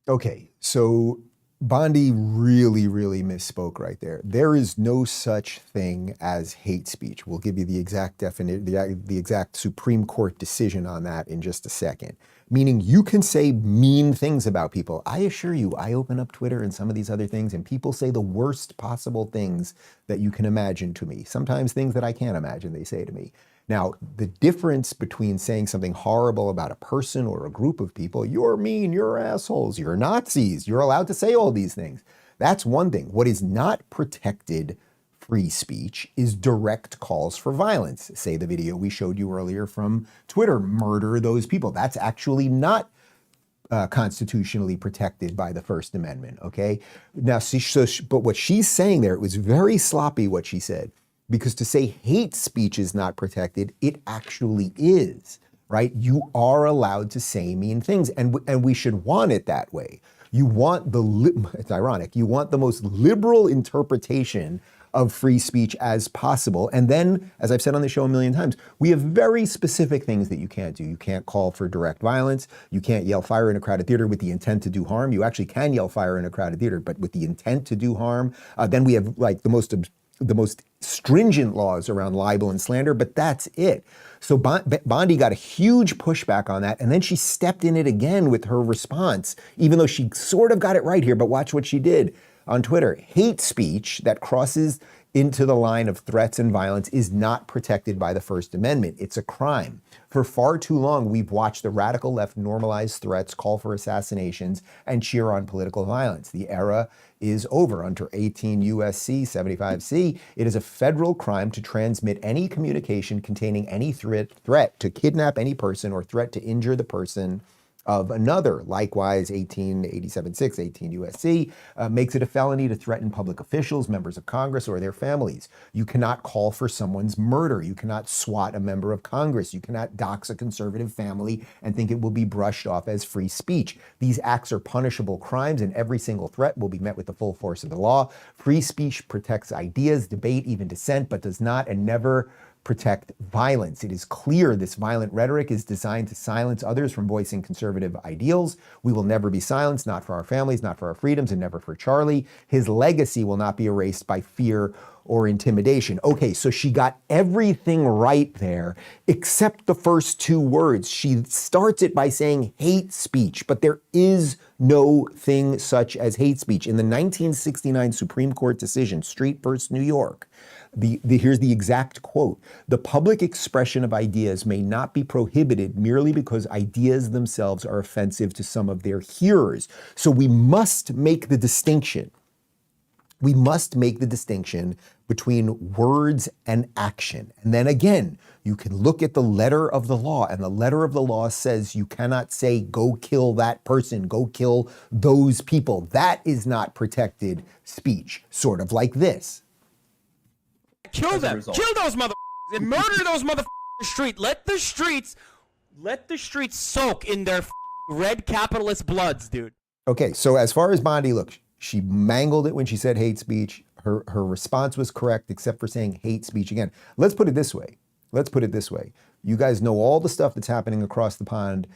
Okay, so Bondi really, really misspoke right there. There is no such thing as hate speech. We'll give you the exact definition, the exact Supreme Court decision on that in just a second. Meaning you can say mean things about people. I assure you, I open up Twitter and some of these other things and people say the worst possible things that you can imagine to me. Sometimes things that I can't imagine they say to me. Now, the difference between saying something horrible about a person or a group of people, you're mean, you're assholes, you're Nazis, you're allowed to say all these things. That's one thing. What is not protected free speech is direct calls for violence. Say the video we showed you earlier from Twitter, murder those people. That's actually not constitutionally protected by the First Amendment, okay? Now, but what she's saying there, it was very sloppy what she said. Because to say hate speech is not protected, it actually is, right? You are allowed to say mean things, and we should want it that way. You want it's ironic, you want the most liberal interpretation of free speech as possible. And then, as I've said on the show a million times, we have very specific things that you can't do. You can't call for direct violence. You can't yell fire in a crowded theater with the intent to do harm. You actually can yell fire in a crowded theater, but with the intent to do harm. Then we have like the most stringent laws around libel and slander, but that's it. So Bondi got a huge pushback on that, and then she stepped in it again with her response, even though she sort of got it right here, but watch what she did on Twitter. Hate speech that crosses into the line of threats and violence is not protected by the First Amendment. It's a crime. For far too long, we've watched the radical left normalize threats, call for assassinations, and cheer on political violence. The era is over. Under 18 U.S.C. 75C, it is a federal crime to transmit any communication containing any threat to kidnap any person or threat to injure the person of another. Likewise, 1887.6, 18 U.S.C. Makes it a felony to threaten public officials, members of Congress, or their families. You cannot call for someone's murder. You cannot swat a member of Congress. You cannot dox a conservative family and think it will be brushed off as free speech. These acts are punishable crimes, and every single threat will be met with the full force of the law. Free speech protects ideas, debate, even dissent, but does not and never protect violence. It is clear this violent rhetoric is designed to silence others from voicing conservative ideals. We will never be silenced, not for our families, not for our freedoms, and never for Charlie. His legacy will not be erased by fear or intimidation. Okay, so she got everything right there, except the first two words. She starts it by saying hate speech, but there is no thing such as hate speech. In the 1969 Supreme Court decision, Street versus New York, here's the exact quote: "The public expression of ideas may not be prohibited merely because ideas themselves are offensive to some of their hearers." So we must make the distinction We must make the distinction between words and action. And then again, you can look at the letter of the law, and the letter of the law says you cannot say, go kill that person, go kill those people. That is not protected speech, sort of like this. Kill them. Kill those motherfuckers and murder those motherfuckers in the street. Let the streets soak in their red capitalist bloods, dude. Okay, so as far as Bondi, look, she mangled it when she said hate speech. Her response was correct, except for saying hate speech again. Let's put it this way. You guys know all the stuff that's happening across the pond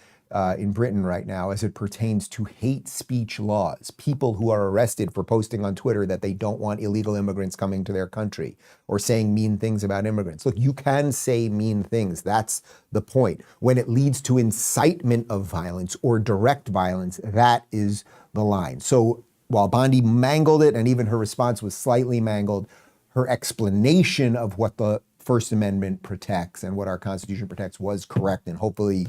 in Britain right now as it pertains to hate speech laws. People who are arrested for posting on Twitter that they don't want illegal immigrants coming to their country or saying mean things about immigrants. Look, you can say mean things. That's the point. When it leads to incitement of violence or direct violence, that is the line. So while Bondi mangled it, and even her response was slightly mangled, her explanation of what the First Amendment protects and what our Constitution protects was correct, and hopefully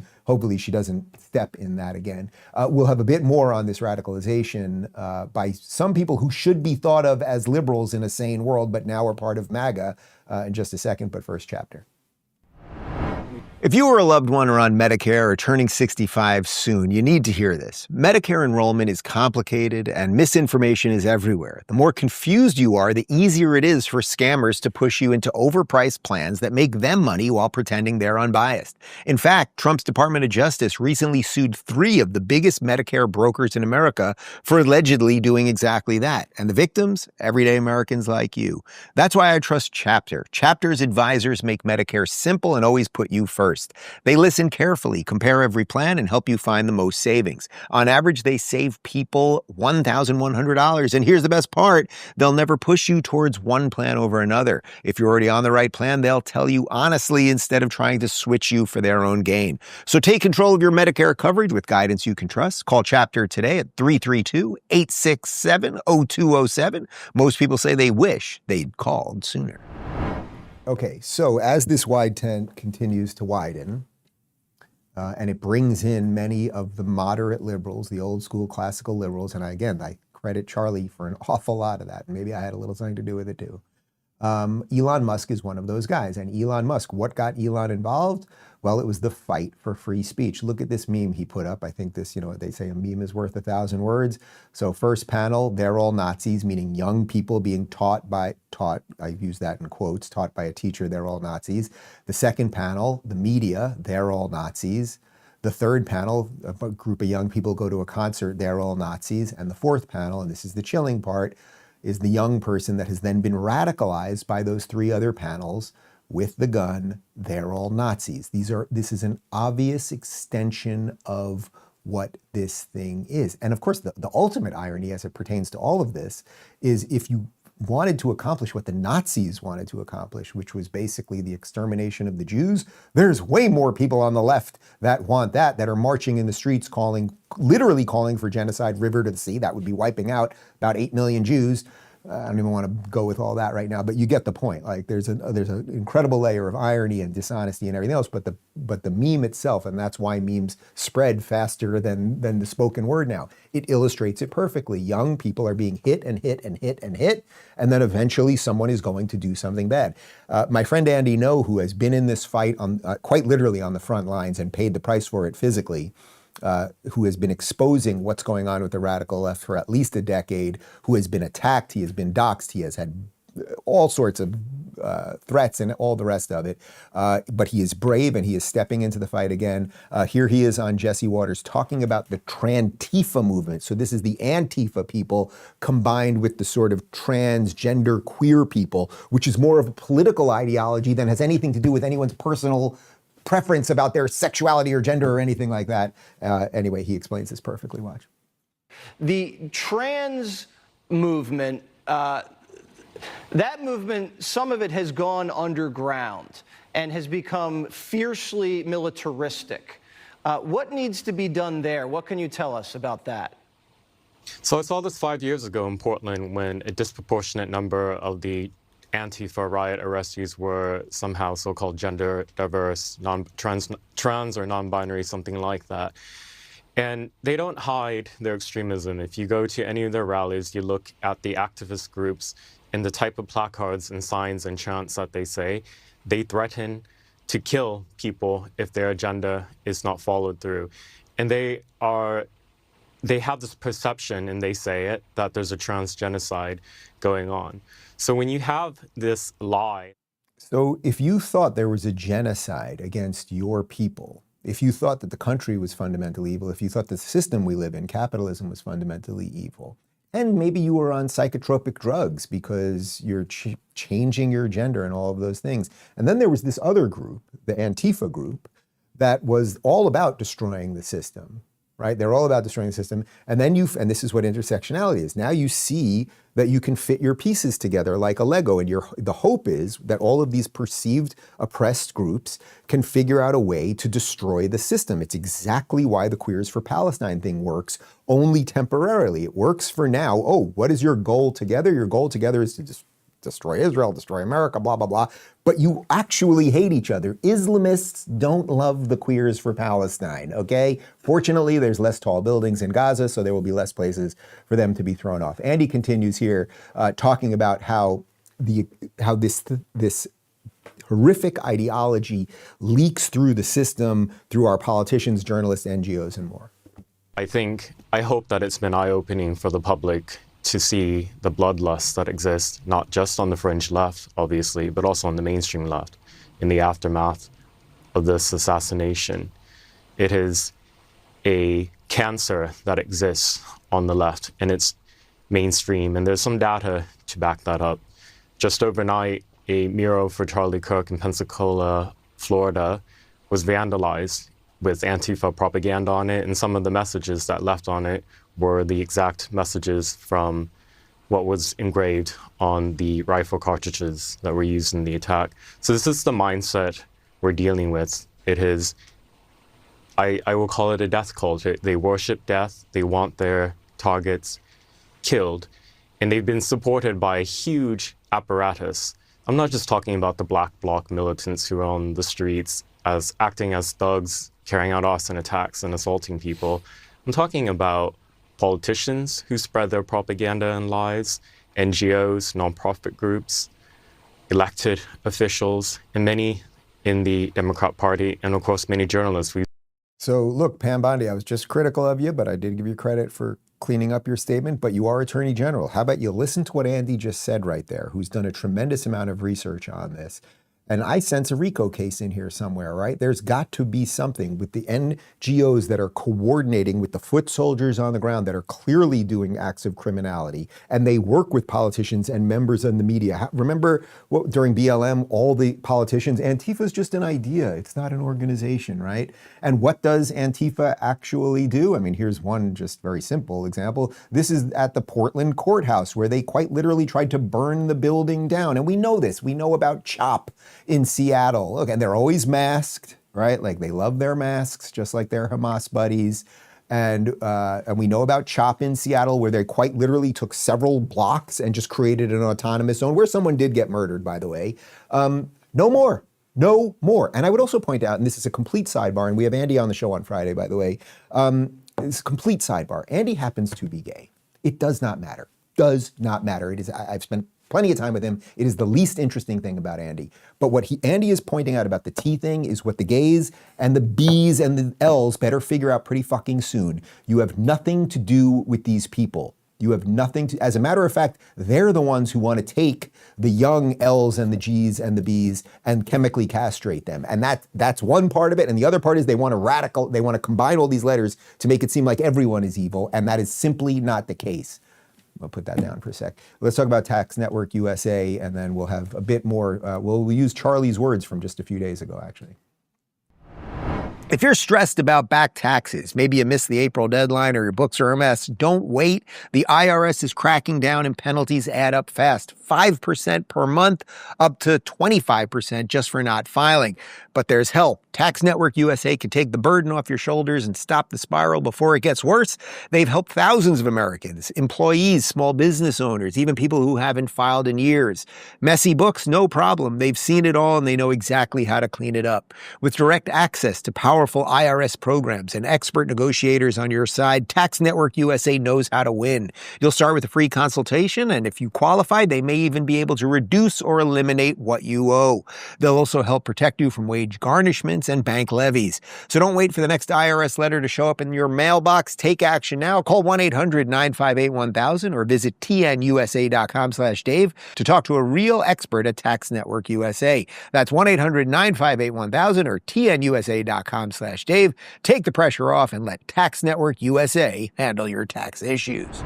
she doesn't step in that again. We'll have a bit more on this radicalization by some people who should be thought of as liberals in a sane world, but now are part of MAGA in just a second, but first chapter. If you or a loved one are on Medicare or turning 65 soon, you need to hear this. Medicare enrollment is complicated and misinformation is everywhere. The more confused you are, the easier it is for scammers to push you into overpriced plans that make them money while pretending they're unbiased. In fact, Trump's Department of Justice recently sued 3 of the biggest Medicare brokers in America for allegedly doing exactly that. And the victims? Everyday Americans like you. That's why I trust Chapter. Chapter's advisors make Medicare simple and always put you first. They listen carefully, compare every plan, and help you find the most savings. On average, they save people $1,100. And here's the best part. They'll never push you towards one plan over another. If you're already on the right plan, they'll tell you honestly instead of trying to switch you for their own gain. So take control of your Medicare coverage with guidance you can trust. Call Chapter today at 332-867-0207. Most people say they wish they'd called sooner. Okay, so as this wide tent continues to widen, and it brings in many of the moderate liberals, the old school classical liberals, and I credit Charlie for an awful lot of that. Maybe I had a little something to do with it too. Elon Musk is one of those guys. And Elon Musk, what got Elon involved? Well, it was the fight for free speech. Look at this meme he put up. I think this, they say a meme is worth 1,000 words. So first panel, they're all Nazis, meaning young people being taught, I use that in quotes, taught by a teacher, they're all Nazis. The second panel, the media, they're all Nazis. The third panel, a group of young people go to a concert, they're all Nazis. And the fourth panel, and this is the chilling part, is the young person that has then been radicalized by those 3 other panels with the gun, they're all Nazis. This is an obvious extension of what this thing is. And of course, the ultimate irony as it pertains to all of this is if you wanted to accomplish what the Nazis wanted to accomplish, which was basically the extermination of the Jews, there's way more people on the left that want that are marching in the streets literally calling for genocide, river to the sea. That would be wiping out about 8 million Jews. I don't even want to go with all that right now, but you get the point. Like there's an incredible layer of irony and dishonesty and everything else, but the meme itself, and that's why memes spread faster than the spoken word now. It illustrates it perfectly. Young people are being hit and hit and hit and hit, and then eventually someone is going to do something bad. My friend Andy No, who has been in this fight on quite literally on the front lines and paid the price for it physically, who has been exposing what's going on with the radical left for at least a decade, who has been attacked, he has been doxxed, he has had all sorts of threats and all the rest of it. But he is brave and he is stepping into the fight again. Here he is on Jesse Waters talking about the Trantifa movement. So this is the Antifa people combined with the sort of transgender queer people, which is more of a political ideology than has anything to do with anyone's personal preference about their sexuality or gender or anything like that. Anyway, he explains this perfectly. Watch. The trans movement, that movement, some of it has gone underground and has become fiercely militaristic. What needs to be done there? What can you tell us about that? So I saw this 5 years ago in Portland when a disproportionate number of the Antifa riot arrestees were somehow so-called gender diverse, trans or non-binary, something like that. And they don't hide their extremism. If you go to any of their rallies, you look at the activist groups and the type of placards and signs and chants that they say, they threaten to kill people if their agenda is not followed through. And they have this perception, and they say it, that there's a transgenocide going on. So when you have this lie. So if you thought there was a genocide against your people, if you thought that the country was fundamentally evil, if you thought the system we live in, capitalism, was fundamentally evil, and maybe you were on psychotropic drugs because you're changing your gender and all of those things. And then there was this other group, the Antifa group, that was all about destroying the system, right? They're all about destroying the system. And then and this is what intersectionality is. Now you see that you can fit your pieces together like a Lego. And the hope is that all of these perceived oppressed groups can figure out a way to destroy the system. It's exactly why the Queers for Palestine thing works, only temporarily. It works for now. Oh, what is your goal together? Your goal together is to just destroy Israel, destroy America, blah, blah, blah. But you actually hate each other. Islamists don't love the Queers for Palestine, okay? Fortunately, there's less tall buildings in Gaza, so there will be less places for them to be thrown off. Andy continues here talking about how this horrific ideology leaks through the system, through our politicians, journalists, NGOs, and more. I hope that it's been eye-opening for the public to see the bloodlust that exists, not just on the fringe left, obviously, but also on the mainstream left in the aftermath of this assassination. It is a cancer that exists on the left, and it's mainstream, and there's some data to back that up. Just overnight, a mural for Charlie Kirk in Pensacola, Florida, was vandalized with Antifa propaganda on it, and some of the messages that left on it were the exact messages from what was engraved on the rifle cartridges that were used in the attack. So this is the mindset we're dealing with. It is, I will call it a death cult. They worship death. They want their targets killed. And they've been supported by a huge apparatus. I'm not just talking about the Black Bloc militants who are on the streets acting as thugs, carrying out arson attacks and assaulting people. I'm talking about politicians who spread their propaganda and lies, NGOs, nonprofit groups, elected officials, and many in the Democrat Party, and of course many journalists. So look, Pam Bondi, I was just critical of you, but I did give you credit for cleaning up your statement, but you are Attorney General. How about you listen to what Andy just said right there, who's done a tremendous amount of research on this. And I sense a RICO case in here somewhere, right? There's got to be something with the NGOs that are coordinating with the foot soldiers on the ground that are clearly doing acts of criminality. And they work with politicians and members in the media. Remember during BLM, all the politicians, Antifa is just an idea. It's not an organization, right? And what does Antifa actually do? I mean, here's one just very simple example. This is at the Portland courthouse where they quite literally tried to burn the building down. And we know this. We know about CHOP in Seattle. Look, and they're always masked, right? Like they love their masks, just like their Hamas buddies. And we know about CHOP in Seattle, where they quite literally took several blocks and just created an autonomous zone, where someone did get murdered, by the way. No more. No more. And I would also point out, and this is a complete sidebar, and we have Andy on the show on Friday, by the way. It's a complete sidebar. Andy happens to be gay. It does not matter. Does not matter. It is. I've spent plenty of time with him. It is the least interesting thing about Andy. But what Andy is pointing out about the T thing is what the gays and the B's and the L's better figure out pretty fucking soon. You have nothing to do with these people. You have nothing to, as a matter of fact, they're the ones who want to take the young L's and the G's and the B's and chemically castrate them. And that's one part of it. And the other part is they want to combine all these letters to make it seem like everyone is evil. And that is simply not the case. I'll put that down for a sec. Let's talk about Tax Network USA, and then we'll have a bit more. We'll use Charlie's words from just a few days ago, actually. If you're stressed about back taxes, maybe you missed the April deadline or your books are a mess, don't wait. The IRS is cracking down and penalties add up fast. 5% per month, up to 25% just for not filing. But there's help. Tax Network USA can take the burden off your shoulders and stop the spiral before it gets worse. They've helped thousands of Americans, employees, small business owners, even people who haven't filed in years. Messy books, no problem. They've seen it all and they know exactly how to clean it up. With direct access to powerful powerful IRS programs and expert negotiators on your side, Tax Network USA knows how to win. You'll start with a free consultation, and if you qualify, they may even be able to reduce or eliminate what you owe. They'll also help protect you from wage garnishments and bank levies. So don't wait for the next IRS letter to show up in your mailbox. Take action now. Call 1-800-958-1000 or visit tnusa.com/Dave to talk to a real expert at Tax Network USA. That's 1-800-958-1000 or tnusa.com/Dave. Take the pressure off and let Tax Network USA handle your tax issues.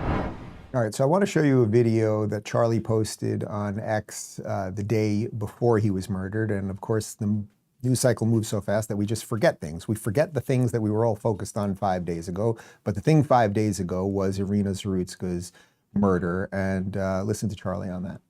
All right, so I want to show you a video that Charlie posted on X the day before he was murdered. And of course, the news cycle moves so fast that we just forget things. We forget the things that we were all focused on 5 days ago. But the thing 5 days ago was Irina Zarutska's murder. And listen to Charlie on that.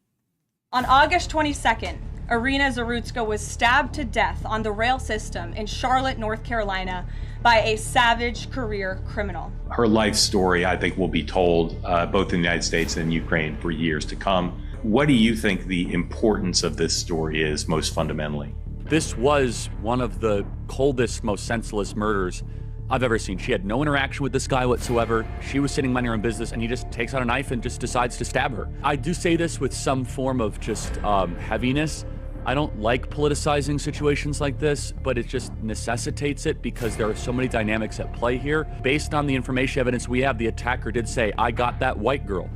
On August 22nd, Irina Zarutska was stabbed to death on the rail system in Charlotte, North Carolina, by a savage career criminal. Her life story, I think, will be told both in the United States and Ukraine for years to come. What do you think the importance of this story is most fundamentally? This was one of the coldest, most senseless murders I've ever seen. She had no interaction with this guy whatsoever. She was sitting minding her own business, and he just takes out a knife and just decides to stab her. I do say this with some form of just heaviness. I don't like politicizing situations like this, but it just necessitates it because there are so many dynamics at play here. Based on the information evidence we have, the attacker did say, "I got that white girl."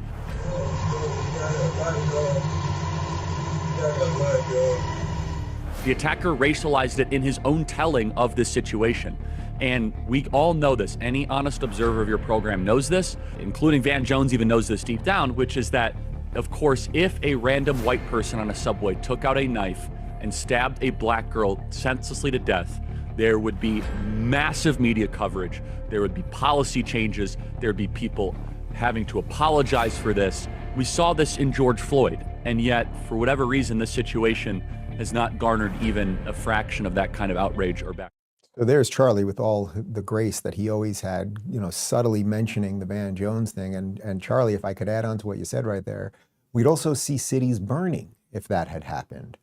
The attacker racialized it in his own telling of this situation. And we all know this. Any honest observer of your program knows this, including Van Jones even knows this deep down, which is that, of course, if a random white person on a subway took out a knife and stabbed a black girl senselessly to death, there would be massive media coverage. There would be policy changes. There would be people having to apologize for this. We saw this in George Floyd, and yet, for whatever reason, this situation has not garnered even a fraction of that kind of outrage or back. So there's Charlie with all the grace that he always had, you know, subtly mentioning the Van Jones thing. And Charlie, if I could add on to what you said right there, we'd also see cities burning if that had happened,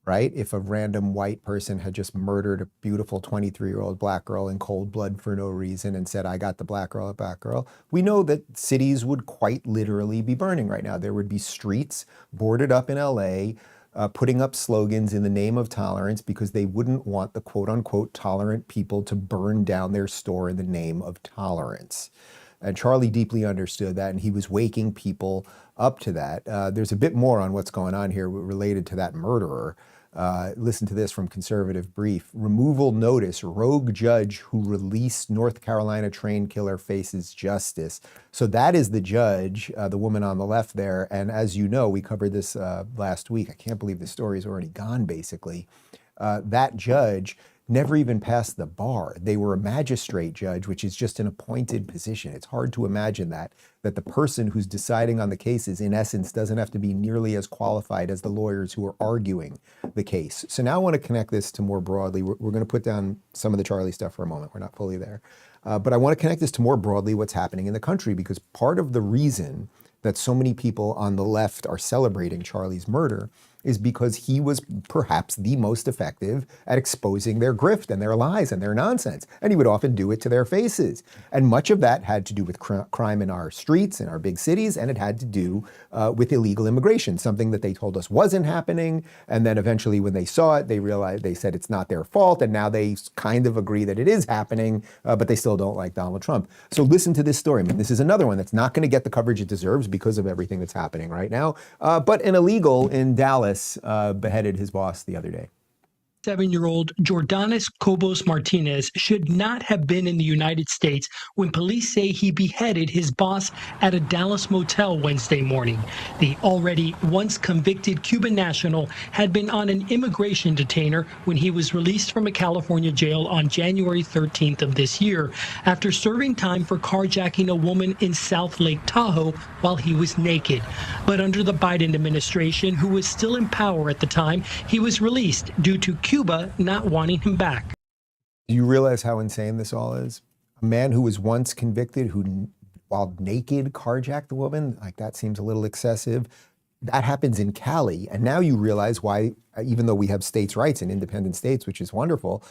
right? If a random white person had just murdered a beautiful 23-year-old black girl in cold blood for no reason and said, "I got the black girl, we know that cities would quite literally be burning right now. There would be streets boarded up in LA, putting up slogans in the name of tolerance because they wouldn't want the quote-unquote tolerant people to burn down their store in the name of tolerance. And Charlie deeply understood that, and he was waking people up to that. There's a bit more on what's going on here related to that murderer. Listen to this from Conservative Brief. Removal notice, rogue judge who released North Carolina train killer faces justice. So that is the judge, the woman on the left there. And as you know, we covered this last week. I can't believe the story's already gone, basically. That judge never even passed the bar. They were a magistrate judge, which is just an appointed position. It's hard to imagine that the person who's deciding on the cases, in essence, doesn't have to be nearly as qualified as the lawyers who are arguing the case. So now I want to connect this to more broadly. We're going to put down some of the Charlie stuff for a moment. We're not fully there. But I want to connect this to more broadly what's happening in the country, because part of the reason that so many people on the left are celebrating Charlie's murder is because he was perhaps the most effective at exposing their grift and their lies and their nonsense. And he would often do it to their faces. And much of that had to do with crime in our streets, in our big cities, and it had to do with illegal immigration, something that they told us wasn't happening. And then eventually when they saw it, they realized, they said it's not their fault. And now they kind of agree that it is happening, but they still don't like Donald Trump. So listen to this story. I mean, this is another one that's not going to get the coverage it deserves because of everything that's happening right now. But an illegal in Dallas beheaded his boss the other day. 7-year-old Jordanis Cobos Martinez should not have been in the United States when police say he beheaded his boss at a Dallas motel Wednesday morning. The already once convicted Cuban national had been on an immigration detainer when he was released from a California jail on January 13th of this year after serving time for carjacking a woman in South Lake Tahoe while he was naked. But under the Biden administration, who was still in power at the time, he was released due to Cuba not wanting him back. Do you realize how insane this all is? A man who was once convicted, who, while naked, carjacked the woman, like that seems a little excessive. That happens in Cali. And now you realize why, even though we have states' rights and independent states, which is wonderful,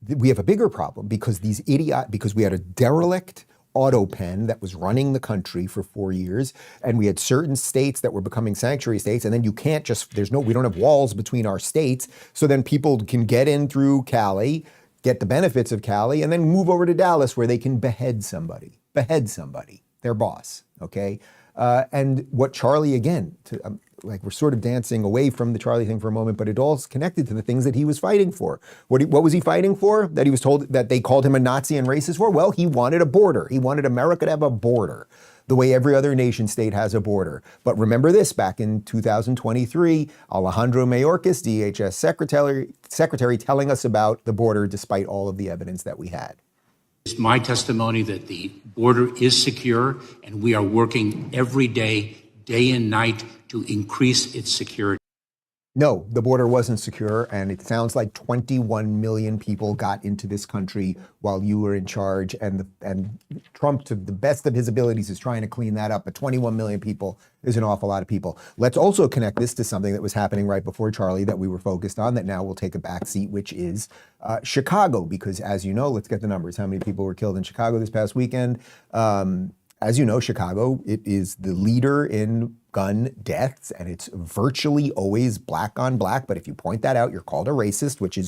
we have a bigger problem because because we had a derelict auto pen that was running the country for 4 years, and we had certain states that were becoming sanctuary states, and then you can't just, we don't have walls between our states, so then people can get in through Cali, get the benefits of Cali, and then move over to Dallas where they can behead somebody, their boss, okay? And what Charlie, again, we're sort of dancing away from the Charlie thing for a moment, but it all's connected to the things that he was fighting for. What was he fighting for? That he was told that they called him a Nazi and racist for? Well, he wanted a border. He wanted America to have a border, the way every other nation state has a border. But remember this, back in 2023, Alejandro Mayorkas, DHS secretary, telling us about the border despite all of the evidence that we had. It's my testimony that the border is secure, and we are working every day, day and night, to increase its security. No, the border wasn't secure, and it sounds like 21 million people got into this country while you were in charge, and Trump, to the best of his abilities, is trying to clean that up, but 21 million people is an awful lot of people. Let's also connect this to something that was happening right before Charlie that we were focused on that now will take a backseat, which is Chicago, because as you know, let's get the numbers. How many people were killed in Chicago this past weekend? As you know, Chicago, it is the leader in gun deaths, and it's virtually always black on black. But if you point that out, you're called a racist, which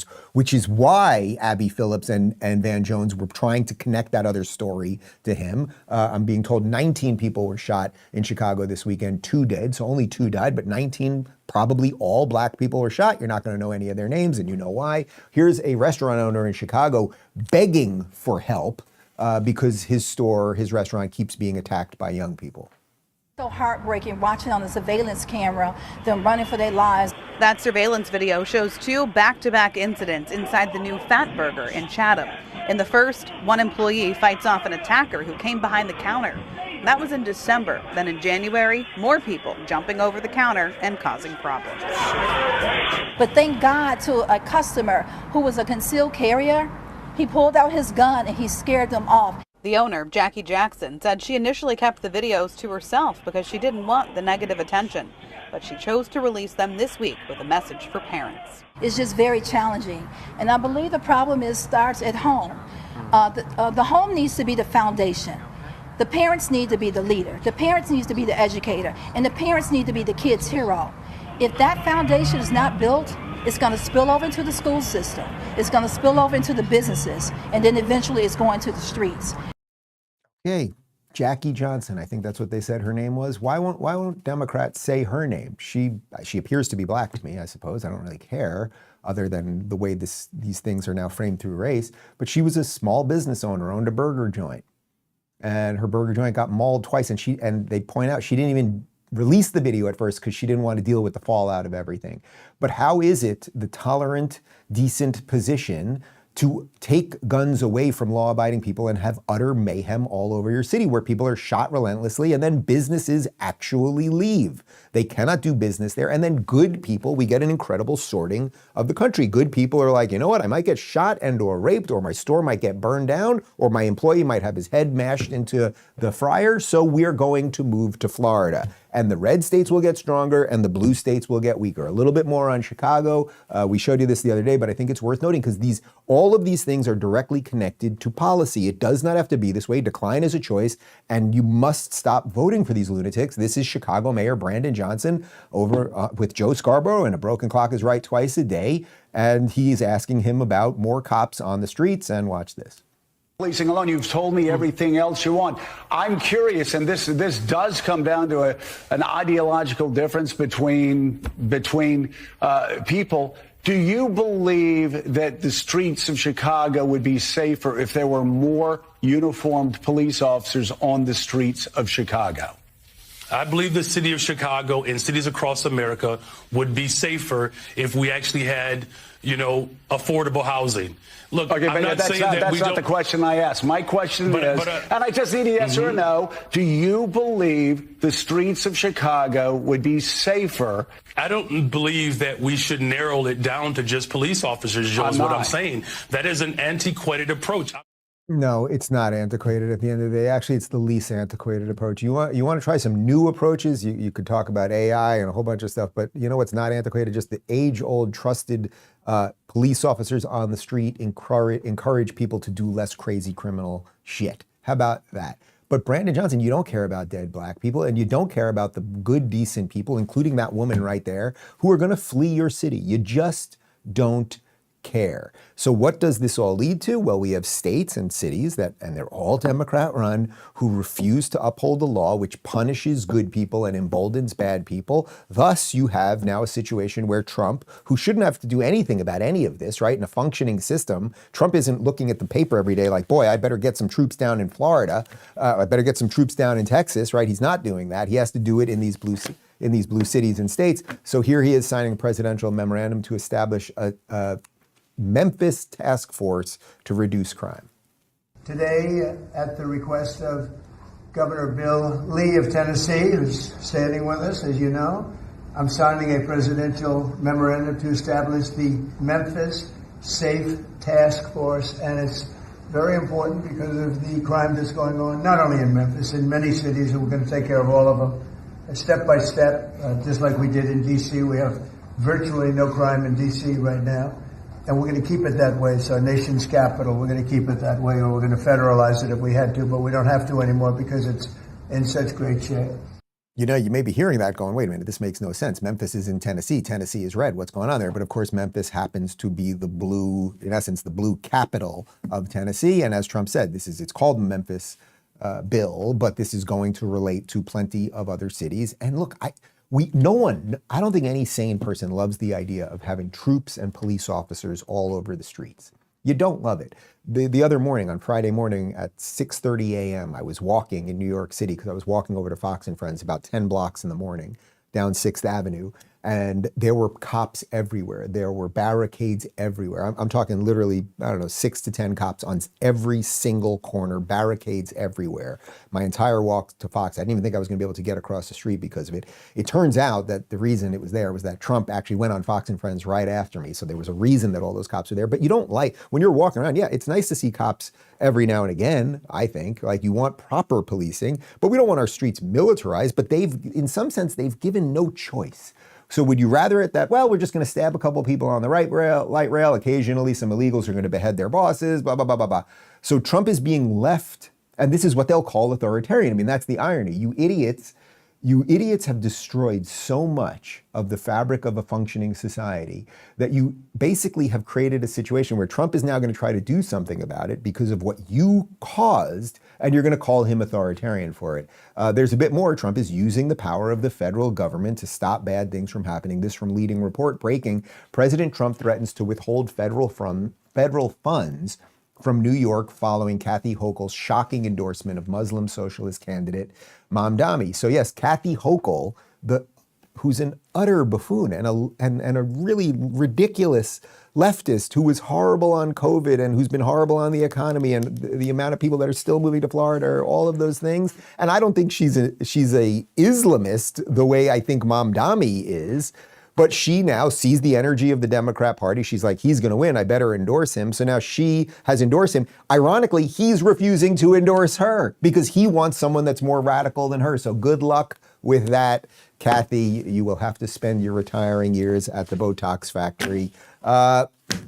is why Abby Phillips and Van Jones were trying to connect that other story to him. I'm being told 19 people were shot in Chicago this weekend, 2 dead, so only 2 died, but 19, probably all black people were shot. You're not going to know any of their names, and you know why. Here's a restaurant owner in Chicago begging for help because his restaurant keeps being attacked by young people. So heartbreaking watching on the surveillance camera, them running for their lives. That surveillance video shows 2 back-to-back incidents inside the new Fatburger in Chatham. In the first, one employee fights off an attacker who came behind the counter. That was in December. Then in January, more people jumping over the counter and causing problems. But thank God to a customer who was a concealed carrier, he pulled out his gun and he scared them off. The owner, Jackie Jackson, said she initially kept the videos to herself because she didn't want the negative attention, but she chose to release them this week with a message for parents. It's just very challenging, and I believe the problem starts at home. The home needs to be the foundation. The parents need to be the leader. The parents need to be the educator, and the parents need to be the kid's hero. If that foundation is not built, it's going to spill over into the school system. It's going to spill over into the businesses, and then eventually it's going to the streets. Okay, Jackie Johnson, I think that's what they said her name was. Why won't Democrats say her name? She appears to be black to me, I suppose. I don't really care, other than the way these things are now framed through race. But she was a small business owner, owned a burger joint, and her burger joint got mauled twice. And they point out she didn't even release the video at first because she didn't want to deal with the fallout of everything. But how is it the tolerant, decent position to take guns away from law-abiding people and have utter mayhem all over your city where people are shot relentlessly and then businesses actually leave? They cannot do business there. And then good people, we get an incredible sorting of the country. Good people are like, you know what, I might get shot and or raped, or my store might get burned down, or my employee might have his head mashed into the fryer, so we're going to move to Florida. And the red states will get stronger and the blue states will get weaker. A little bit more on Chicago. We showed you this the other day, but I think it's worth noting because all of these things are directly connected to policy. It does not have to be this way. Decline is a choice, and you must stop voting for these lunatics. This is Chicago Mayor Brandon Johnson over with Joe Scarborough, and a broken clock is right twice a day. And he's asking him about more cops on the streets. And watch this. Policing alone, you've told me everything else you want. I'm curious, and this does come down to an ideological difference between people. Do you believe that the streets of Chicago would be safer if there were more uniformed police officers on the streets of Chicago? I believe the city of Chicago and cities across America would be safer if we actually had, affordable housing. Look, okay, I'm not saying that that's not the question I asked. My question is, and I just need a yes or a no, do you believe the streets of Chicago would be safer? I don't believe that we should narrow it down to just police officers, Joe, is what I'm saying. That is an antiquated approach. No, it's not antiquated at the end of the day. Actually, it's the least antiquated approach. You want to try some new approaches? You could talk about AI and a whole bunch of stuff, but you know what's not antiquated? Just the age-old trusted police officers on the street encourage people to do less crazy criminal shit. How about that? But Brandon Johnson, you don't care about dead black people, and you don't care about the good, decent people, including that woman right there, who are going to flee your city. You just don't care. So what does this all lead to? Well, we have states and cities and they're all Democrat run, who refuse to uphold the law, which punishes good people and emboldens bad people. Thus, you have now a situation where Trump, who shouldn't have to do anything about any of this, right? In a functioning system, Trump isn't looking at the paper every day like, boy, I better get some troops down in Florida. I better get some troops down in Texas, right? He's not doing that. He has to do it in these blue cities and states. So here he is signing a presidential memorandum to establish a Memphis task force to reduce crime. Today, at the request of Governor Bill Lee of Tennessee, who's standing with us, as you know, I'm signing a presidential memorandum to establish the Memphis Safe Task Force, and it's very important because of the crime that's going on, not only in Memphis, in many cities, and we're going to take care of all of them, step by step, just like we did in D.C. We have virtually no crime in D.C. right now. And we're going to keep it that way. It's our nation's capital. We're going to keep it that way, or we're going to federalize it if we had to, but we don't have to anymore because it's in such great shape. You know, you may be hearing that going, wait a minute, this makes no sense. Memphis is in Tennessee. Tennessee is red. What's going on there? But of course, Memphis happens to be the blue, in essence, the blue capital of Tennessee. And as Trump said, it's called the Memphis bill, but this is going to relate to plenty of other cities. And look, I don't think any sane person loves the idea of having troops and police officers all over the streets. You don't love it. The other morning, on Friday morning at 6:30 a.m., I was walking in New York City because I was walking over to Fox and Friends about 10 blocks in the morning down 6th Avenue. And there were cops everywhere. There were barricades everywhere. I'm talking literally, 6 to 10 cops on every single corner, barricades everywhere. My entire walk to Fox, I didn't even think I was going to be able to get across the street because of it. It turns out that the reason it was there was that Trump actually went on Fox and Friends right after me. So there was a reason that all those cops were there. But you don't when you're walking around, yeah, it's nice to see cops every now and again, I think. Like, you want proper policing, but we don't want our streets militarized. But in some sense, they've given no choice. So would you rather it that, well, we're just going to stab a couple people on the light rail, occasionally some illegals are going to behead their bosses, blah, blah, blah, blah, blah. So Trump is being left, and this is what they'll call authoritarian. I mean, that's the irony. You idiots have destroyed so much of the fabric of a functioning society that you basically have created a situation where Trump is now going to try to do something about it because of what you caused, and you're going to call him authoritarian for it. There's a bit more. Trump is using the power of the federal government to stop bad things from happening. This from Leading Report breaking. President Trump threatens to withhold federal funds from New York following Kathy Hochul's shocking endorsement of Muslim socialist candidate Mamdani. So yes, Kathy Hochul, who's an utter buffoon and a really ridiculous leftist who was horrible on COVID and who's been horrible on the economy and the amount of people that are still moving to Florida, all of those things. And I don't think she's a Islamist the way I think Mamdani is. But she now sees the energy of the Democrat Party. She's like, he's going to win. I better endorse him. So now she has endorsed him. Ironically, he's refusing to endorse her because he wants someone that's more radical than her. So good luck with that, Kathy. You will have to spend your retiring years at the Botox factory.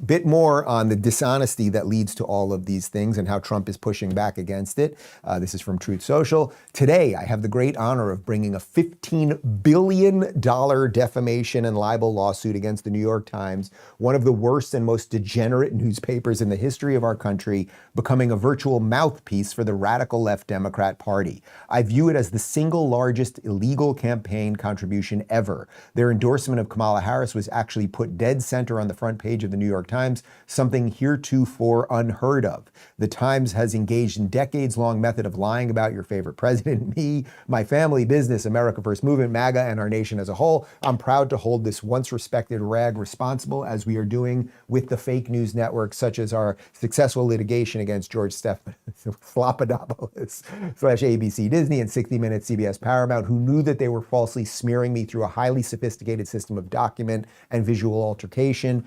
Bit more on the dishonesty that leads to all of these things and how Trump is pushing back against it. This is from Truth Social. Today, I have the great honor of bringing a $15 billion defamation and libel lawsuit against the New York Times, one of the worst and most degenerate newspapers in the history of our country, becoming a virtual mouthpiece for the radical left Democrat Party. I view it as the single largest illegal campaign contribution ever. Their endorsement of Kamala Harris was actually put dead center on the front page of the New York Times, something heretofore unheard of. The Times has engaged in decades-long method of lying about your favorite president, me, my family, business, America First Movement, MAGA, and our nation as a whole. I'm proud to hold this once respected rag responsible, as we are doing with the fake news networks, such as our successful litigation against George Stephanopoulos / ABC Disney and 60 Minutes CBS Paramount, who knew that they were falsely smearing me through a highly sophisticated system of document and visual altercation,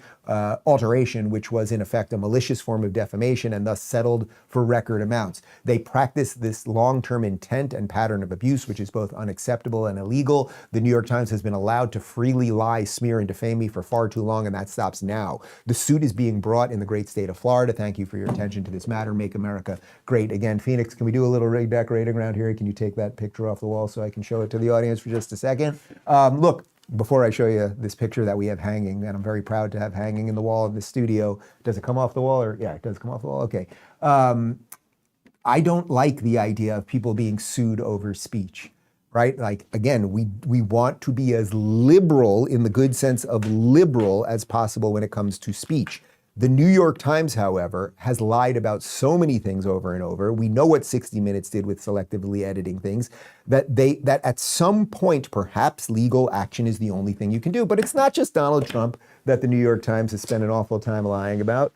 alteration, which was in effect a malicious form of defamation and thus settled for record amounts. They practice this long-term intent and pattern of abuse, which is both unacceptable and illegal. The New York Times has been allowed to freely lie, smear, and defame me for far too long, and that stops now. The suit is being brought in the great state of Florida. Thank you for your attention to this matter. Make America great again. Phoenix, can we do a little redecorating around here? Can you take that picture off the wall so I can show it to the audience for just a second? Look, before I show you this picture that we have hanging, and I'm very proud to have hanging in the wall of the studio. Does it come off the wall? Or yeah, it does come off the wall. Okay. I don't like the idea of people being sued over speech, right? Like, again, we want to be as liberal, in the good sense of liberal, as possible when it comes to speech. The New York Times, however, has lied about so many things over and over. We know what 60 Minutes did with selectively editing things, that at some point, perhaps legal action is the only thing you can do. But it's not just Donald Trump that the New York Times has spent an awful time lying about.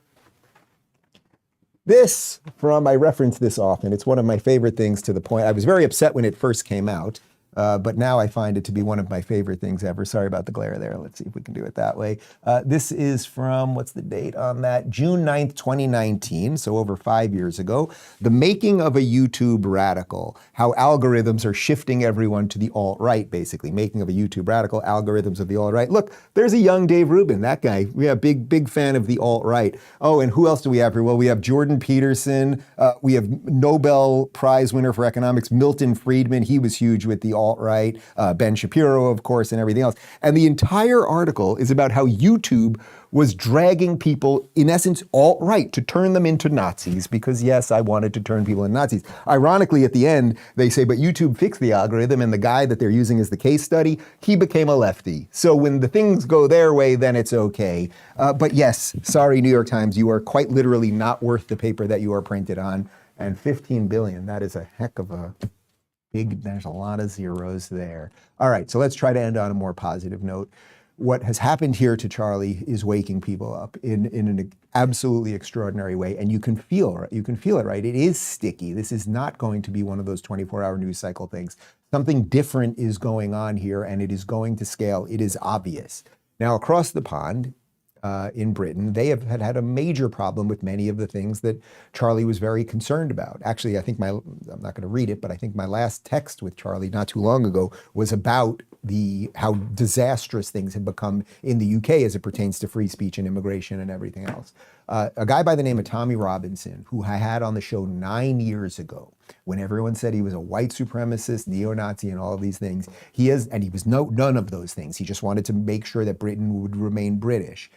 I reference this often. It's one of my favorite things, to the point. I was very upset when it first came out. But now I find it to be one of my favorite things ever. Sorry about the glare there. Let's see if we can do it that way. This is from, what's the date on that? June 9th, 2019, so over 5 years ago. The Making of a YouTube Radical, How Algorithms Are Shifting Everyone to the Alt-Right, basically. Making of a YouTube Radical, Algorithms of the Alt-Right. Look, there's a young Dave Rubin, that guy. We have big fan of the alt-right. Oh, and who else do we have here? Well, we have Jordan Peterson. We have Nobel Prize winner for economics, Milton Friedman. He was huge with the alt-right, Ben Shapiro, of course, and everything else. And the entire article is about how YouTube was dragging people, in essence, alt-right, to turn them into Nazis, because yes, I wanted to turn people into Nazis. Ironically, at the end, they say, but YouTube fixed the algorithm, and the guy that they're using as the case study, he became a lefty. So when the things go their way, then it's okay. But yes, sorry, New York Times, you are quite literally not worth the paper that you are printed on. And 15 billion, that is a heck of a there's a lot of zeros there. All right, so let's try to end on a more positive note. What has happened here to Charlie is waking people up in an absolutely extraordinary way, and you can feel it, right? It is sticky. This is not going to be one of those 24-hour news cycle things. Something different is going on here, and it is going to scale. It is obvious. Now, across the pond, in Britain, they have had a major problem with many of the things that Charlie was very concerned about. Actually, I think I'm not going to read it, but I think my last text with Charlie not too long ago was about how disastrous things have become in the UK as it pertains to free speech and immigration and everything else. A guy by the name of Tommy Robinson, who I had on the show 9 years ago, when everyone said he was a white supremacist, neo-Nazi, and all of these things, he was none of those things. He just wanted to make sure that Britain would remain British.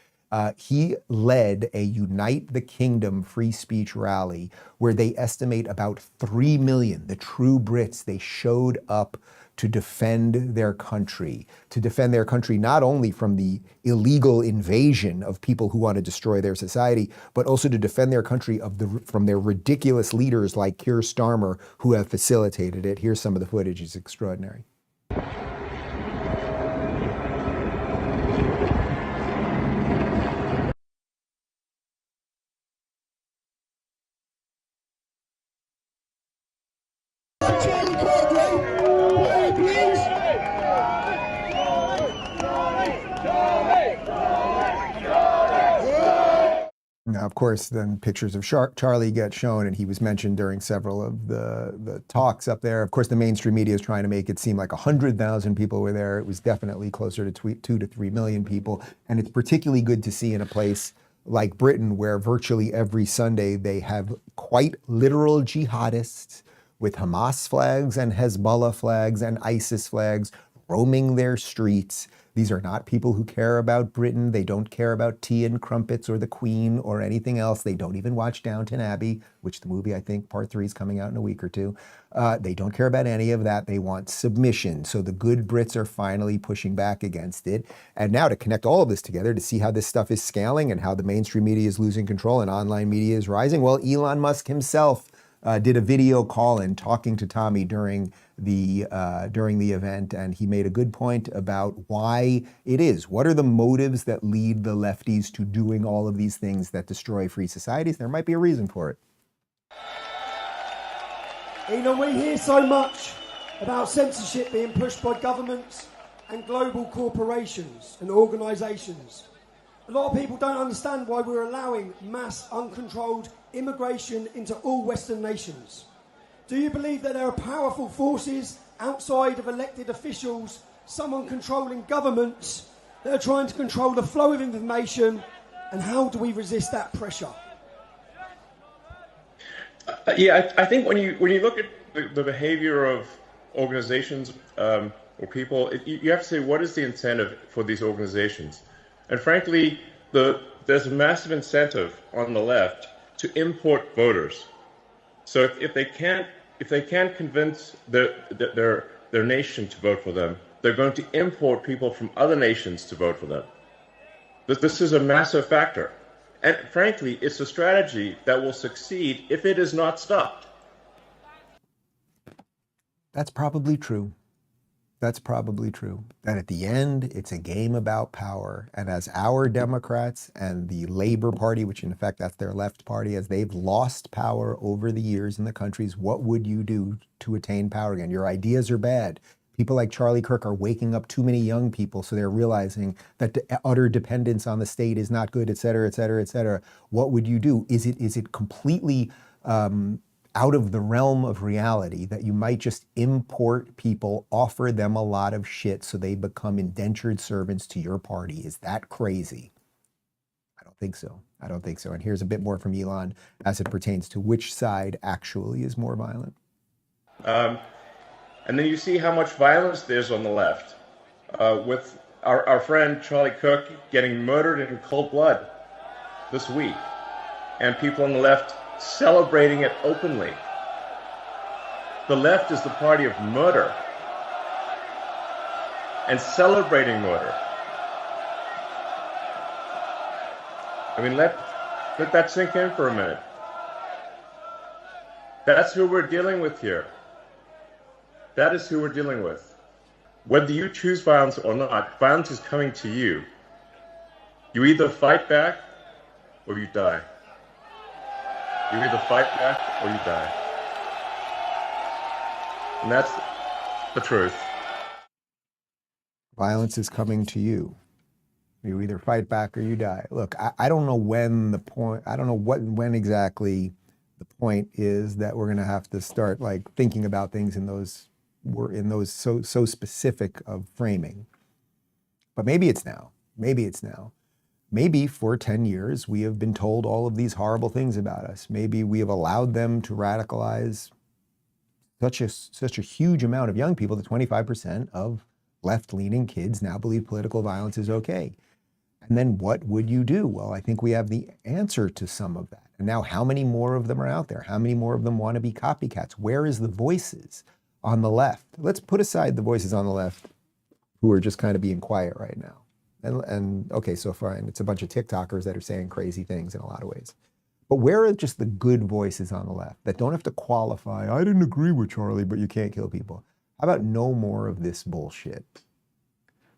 He led a Unite the Kingdom free speech rally where they estimate about 3 million, the true Brits, they showed up to defend their country not only from the illegal invasion of people who want to destroy their society, but also to defend their country from their ridiculous leaders like Keir Starmer, who have facilitated it. Here's some of the footage. It's extraordinary. Now, of course, then pictures of Charlie get shown, and he was mentioned during several of the talks up there. Of course, the mainstream media is trying to make it seem like 100,000 people were there. It was definitely closer to 2 to 3 million people. And it's particularly good to see in a place like Britain, where virtually every Sunday they have quite literal jihadists with Hamas flags and Hezbollah flags and ISIS flags roaming their streets. These are not people who care about Britain. They don't care about tea and crumpets or the Queen or anything else. They don't even watch Downton Abbey, which the movie, I think, part 3 is coming out in a week or two. They don't care about any of that. They want submission. So the good Brits are finally pushing back against it. And now to connect all of this together, to see how this stuff is scaling and how the mainstream media is losing control and online media is rising, well, Elon Musk himself did a video call-in talking to Tommy during the event, and he made a good point about why it is. What are the motives that lead the lefties to doing all of these things that destroy free societies? There might be a reason for it. Elon, we hear so much about censorship being pushed by governments and global corporations and organisations. A lot of people don't understand why we're allowing mass, uncontrolled immigration into all Western nations. Do you believe that there are powerful forces outside of elected officials, someone controlling governments, that are trying to control the flow of information, and how do we resist that pressure? I think when you look at the behavior of organizations or people, you have to say, what is the incentive for these organizations? And frankly, there's a massive incentive on the left to import voters. So if they can't convince their nation to vote for them, they're going to import people from other nations to vote for them. This is a massive factor. And frankly, it's a strategy that will succeed if it is not stopped. That's probably true. That's probably true. That at the end, it's a game about power. And as our Democrats and the Labor Party, which in effect that's their left party, as they've lost power over the years in the countries, what would you do to attain power again? Your ideas are bad. People like Charlie Kirk are waking up too many young people, so they're realizing that the utter dependence on the state is not good, et cetera, et cetera, et cetera. What would you do? Is it completely out of the realm of reality that you might just import people, offer them a lot of shit so they become indentured servants to your party? Is that crazy? I don't think so. I don't think so. And here's a bit more from Elon as it pertains to which side actually is more violent. And then you see how much violence there's on the left, with our friend Charlie Kirk getting murdered in cold blood this week, and people on the left celebrating it openly. The left is the party of murder and celebrating murder. I mean, let that sink in for a minute. That's who we're dealing with here. That is who we're dealing with. Whether you choose violence or not, violence is coming to you. You either fight back or you die. You either fight back or you die. And that's the truth. Violence is coming to you. You either fight back or you die. Look, I don't know when the point, I don't know when exactly the point is that we're going to have to start like thinking about things in those so specific of framing. But maybe it's now. Maybe it's now. Maybe for 10 years we have been told all of these horrible things about us. Maybe we have allowed them to radicalize such a huge amount of young people that 25% of left-leaning kids now believe political violence is okay. And then what would you do? Well, I think we have the answer to some of that. And now how many more of them are out there? How many more of them want to be copycats? Where is the voices on the left? Let's put aside the voices on the left who are just kind of being quiet right now. And okay, so fine, it's a bunch of TikTokers that are saying crazy things in a lot of ways. But where are just the good voices on the left that don't have to qualify, I didn't agree with Charlie, but you can't kill people? How about no more of this bullshit?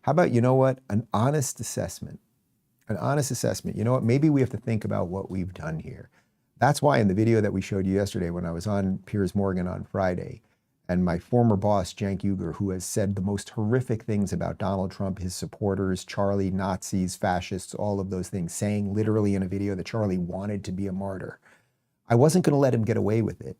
How about, you know what, an honest assessment? An honest assessment. You know what, maybe we have to think about what we've done here. That's why in the video that we showed you yesterday when I was on Piers Morgan on Friday, and my former boss, Cenk Uygur, who has said the most horrific things about Donald Trump, his supporters, Charlie, Nazis, fascists, all of those things, saying literally in a video that Charlie wanted to be a martyr. I wasn't going to let him get away with it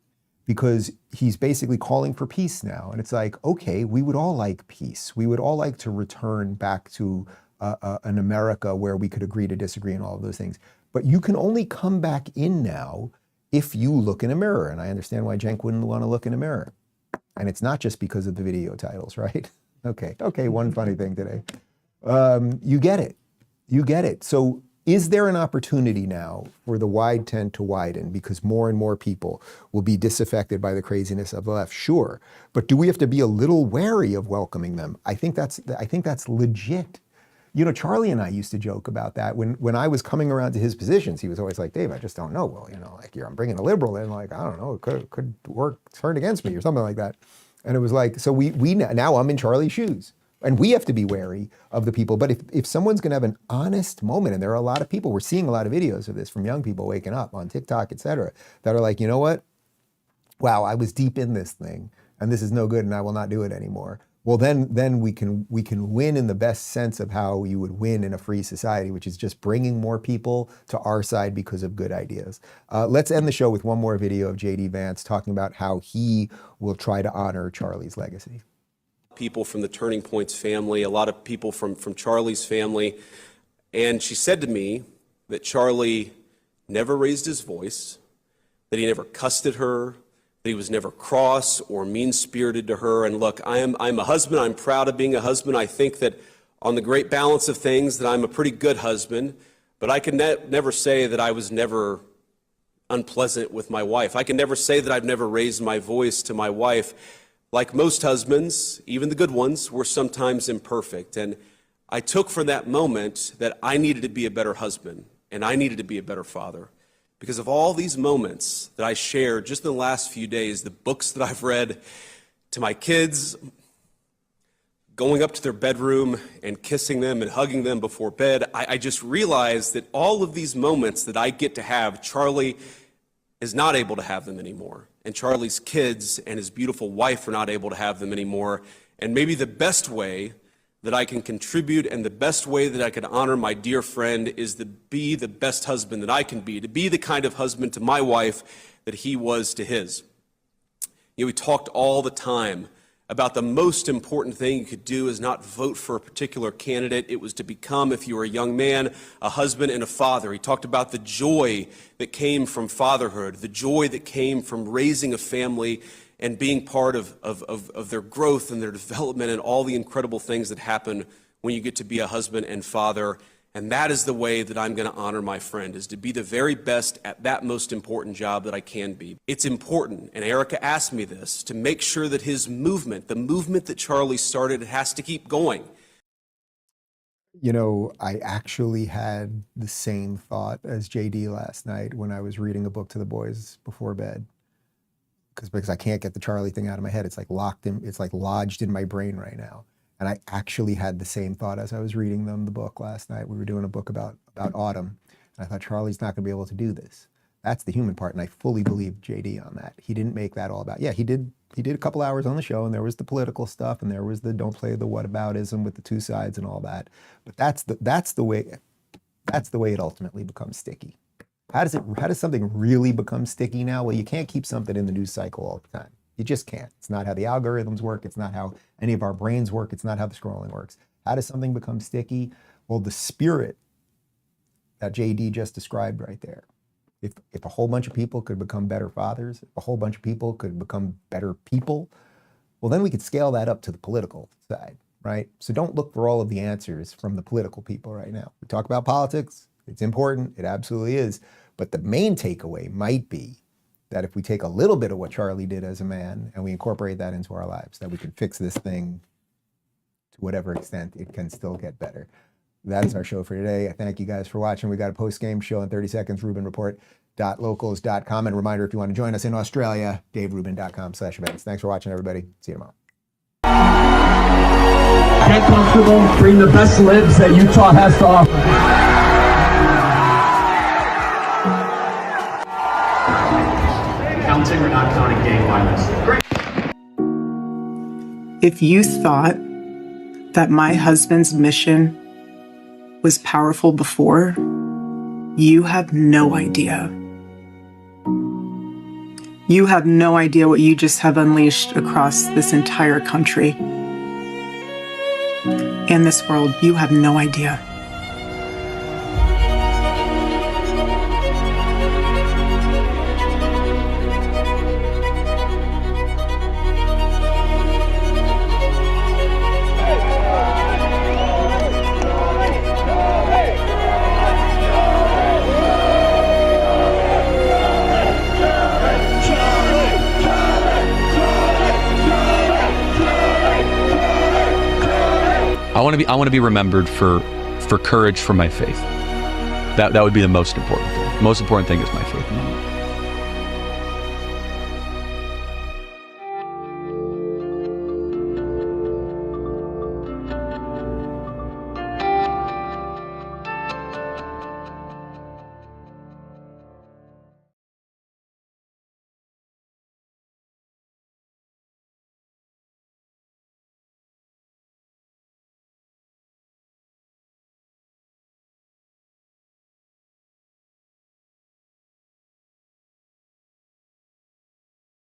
because he's basically calling for peace now. And it's like, okay, we would all like peace. We would all like to return back to an America where we could agree to disagree and all of those things. But you can only come back in now if you look in a mirror. And I understand why Cenk wouldn't want to look in a mirror. And it's not just because of the video titles, right? Okay, one funny thing today. You get it. You get it. So is there an opportunity now for the wide tent to widen because more and more people will be disaffected by the craziness of the left? Sure. But do we have to be a little wary of welcoming them? I think that's legit. You know, Charlie and I used to joke about that when I was coming around to his positions. He was always like, Dave, I just don't know. Well, you know, like I'm bringing a liberal in, like, I don't know, it could work, turn against me or something like that. And it was like, so we now I'm in Charlie's shoes. And we have to be wary of the people. But if someone's going to have an honest moment, and there are a lot of people, we're seeing a lot of videos of this from young people waking up on TikTok, et cetera, that are like, you know what? Wow, I was deep in this thing, and this is no good, and I will not do it anymore. well, then we can win in the best sense of how you would win in a free society, which is just bringing more people to our side because of good ideas. Let's end the show with one more video of J.D. Vance talking about how he will try to honor Charlie's legacy. People from the Turning Point's family, a lot of people from Charlie's family, and she said to me that Charlie never raised his voice, that he never cussed at her, that he was never cross or mean-spirited to her. And look, I'm a husband. I'm proud of being a husband. I think that on the great balance of things that I'm a pretty good husband, but I can never say that I was never unpleasant with my wife. I can never say that I've never raised my voice to my wife. Like most husbands, even the good ones, we're sometimes imperfect. And I took from that moment that I needed to be a better husband and I needed to be a better father. Because of all these moments that I shared just in the last few days, the books that I've read to my kids, going up to their bedroom and kissing them and hugging them before bed, I just realized that all of these moments that I get to have, Charlie is not able to have them anymore. And Charlie's kids and his beautiful wife are not able to have them anymore. And maybe the best way that I can contribute and the best way that I can honor my dear friend is to be the best husband that I can be, to be the kind of husband to my wife that he was to his. You know, we talked all the time about the most important thing you could do is not vote for a particular candidate. It was to become, if you were a young man, a husband and a father. He talked about the joy that came from fatherhood, the joy that came from raising a family and being part of their growth and their development and all the incredible things that happen when you get to be a husband and father. And that is the way that I'm going to honor my friend, is to be the very best at that most important job that I can be. It's important, and Erica asked me this, to make sure that his movement, the movement that Charlie started, has to keep going. You know, I actually had the same thought as JD last night when I was reading a book to the boys before bed. Because I can't get the Charlie thing out of my head. It's like it's like lodged in my brain right now. And I actually had the same thought as I was reading them the book last night. We were doing a book about autumn. And I thought, Charlie's not gonna be able to do this. That's the human part. And I fully believe JD on that. He didn't make that all about, yeah, he did a couple hours on the show and there was the political stuff and there was the don't play the whataboutism with the two sides and all that. But that's the way it ultimately becomes sticky. How does something really become sticky now? Well, you can't keep something in the news cycle all the time. You just can't. It's not how the algorithms work. It's not how any of our brains work. It's not how the scrolling works. How does something become sticky? Well, the spirit that JD just described right there. If a whole bunch of people could become better fathers, if a whole bunch of people could become better people, well, then we could scale that up to the political side, right? So don't look for all of the answers from the political people right now. We talk about politics. It's important. It absolutely is. But the main takeaway might be that if we take a little bit of what Charlie did as a man and we incorporate that into our lives, that we can fix this thing to whatever extent it can still get better. That is our show for today. I thank you guys for watching. We got a post-game show in 30 seconds, RubinReport.locals.com. And a reminder, if you want to join us in Australia, daverubin.com/events. Thanks for watching, everybody. See you tomorrow. Get comfortable. Bring the best libs that Utah has to offer. Counting or not counting gang violence? Great. If you thought that my husband's mission was powerful before, you have no idea. You have no idea what you just have unleashed across this entire country and this world. You have no idea. I want to be remembered for courage for my faith. That would be the most important thing. The most important thing is my faith.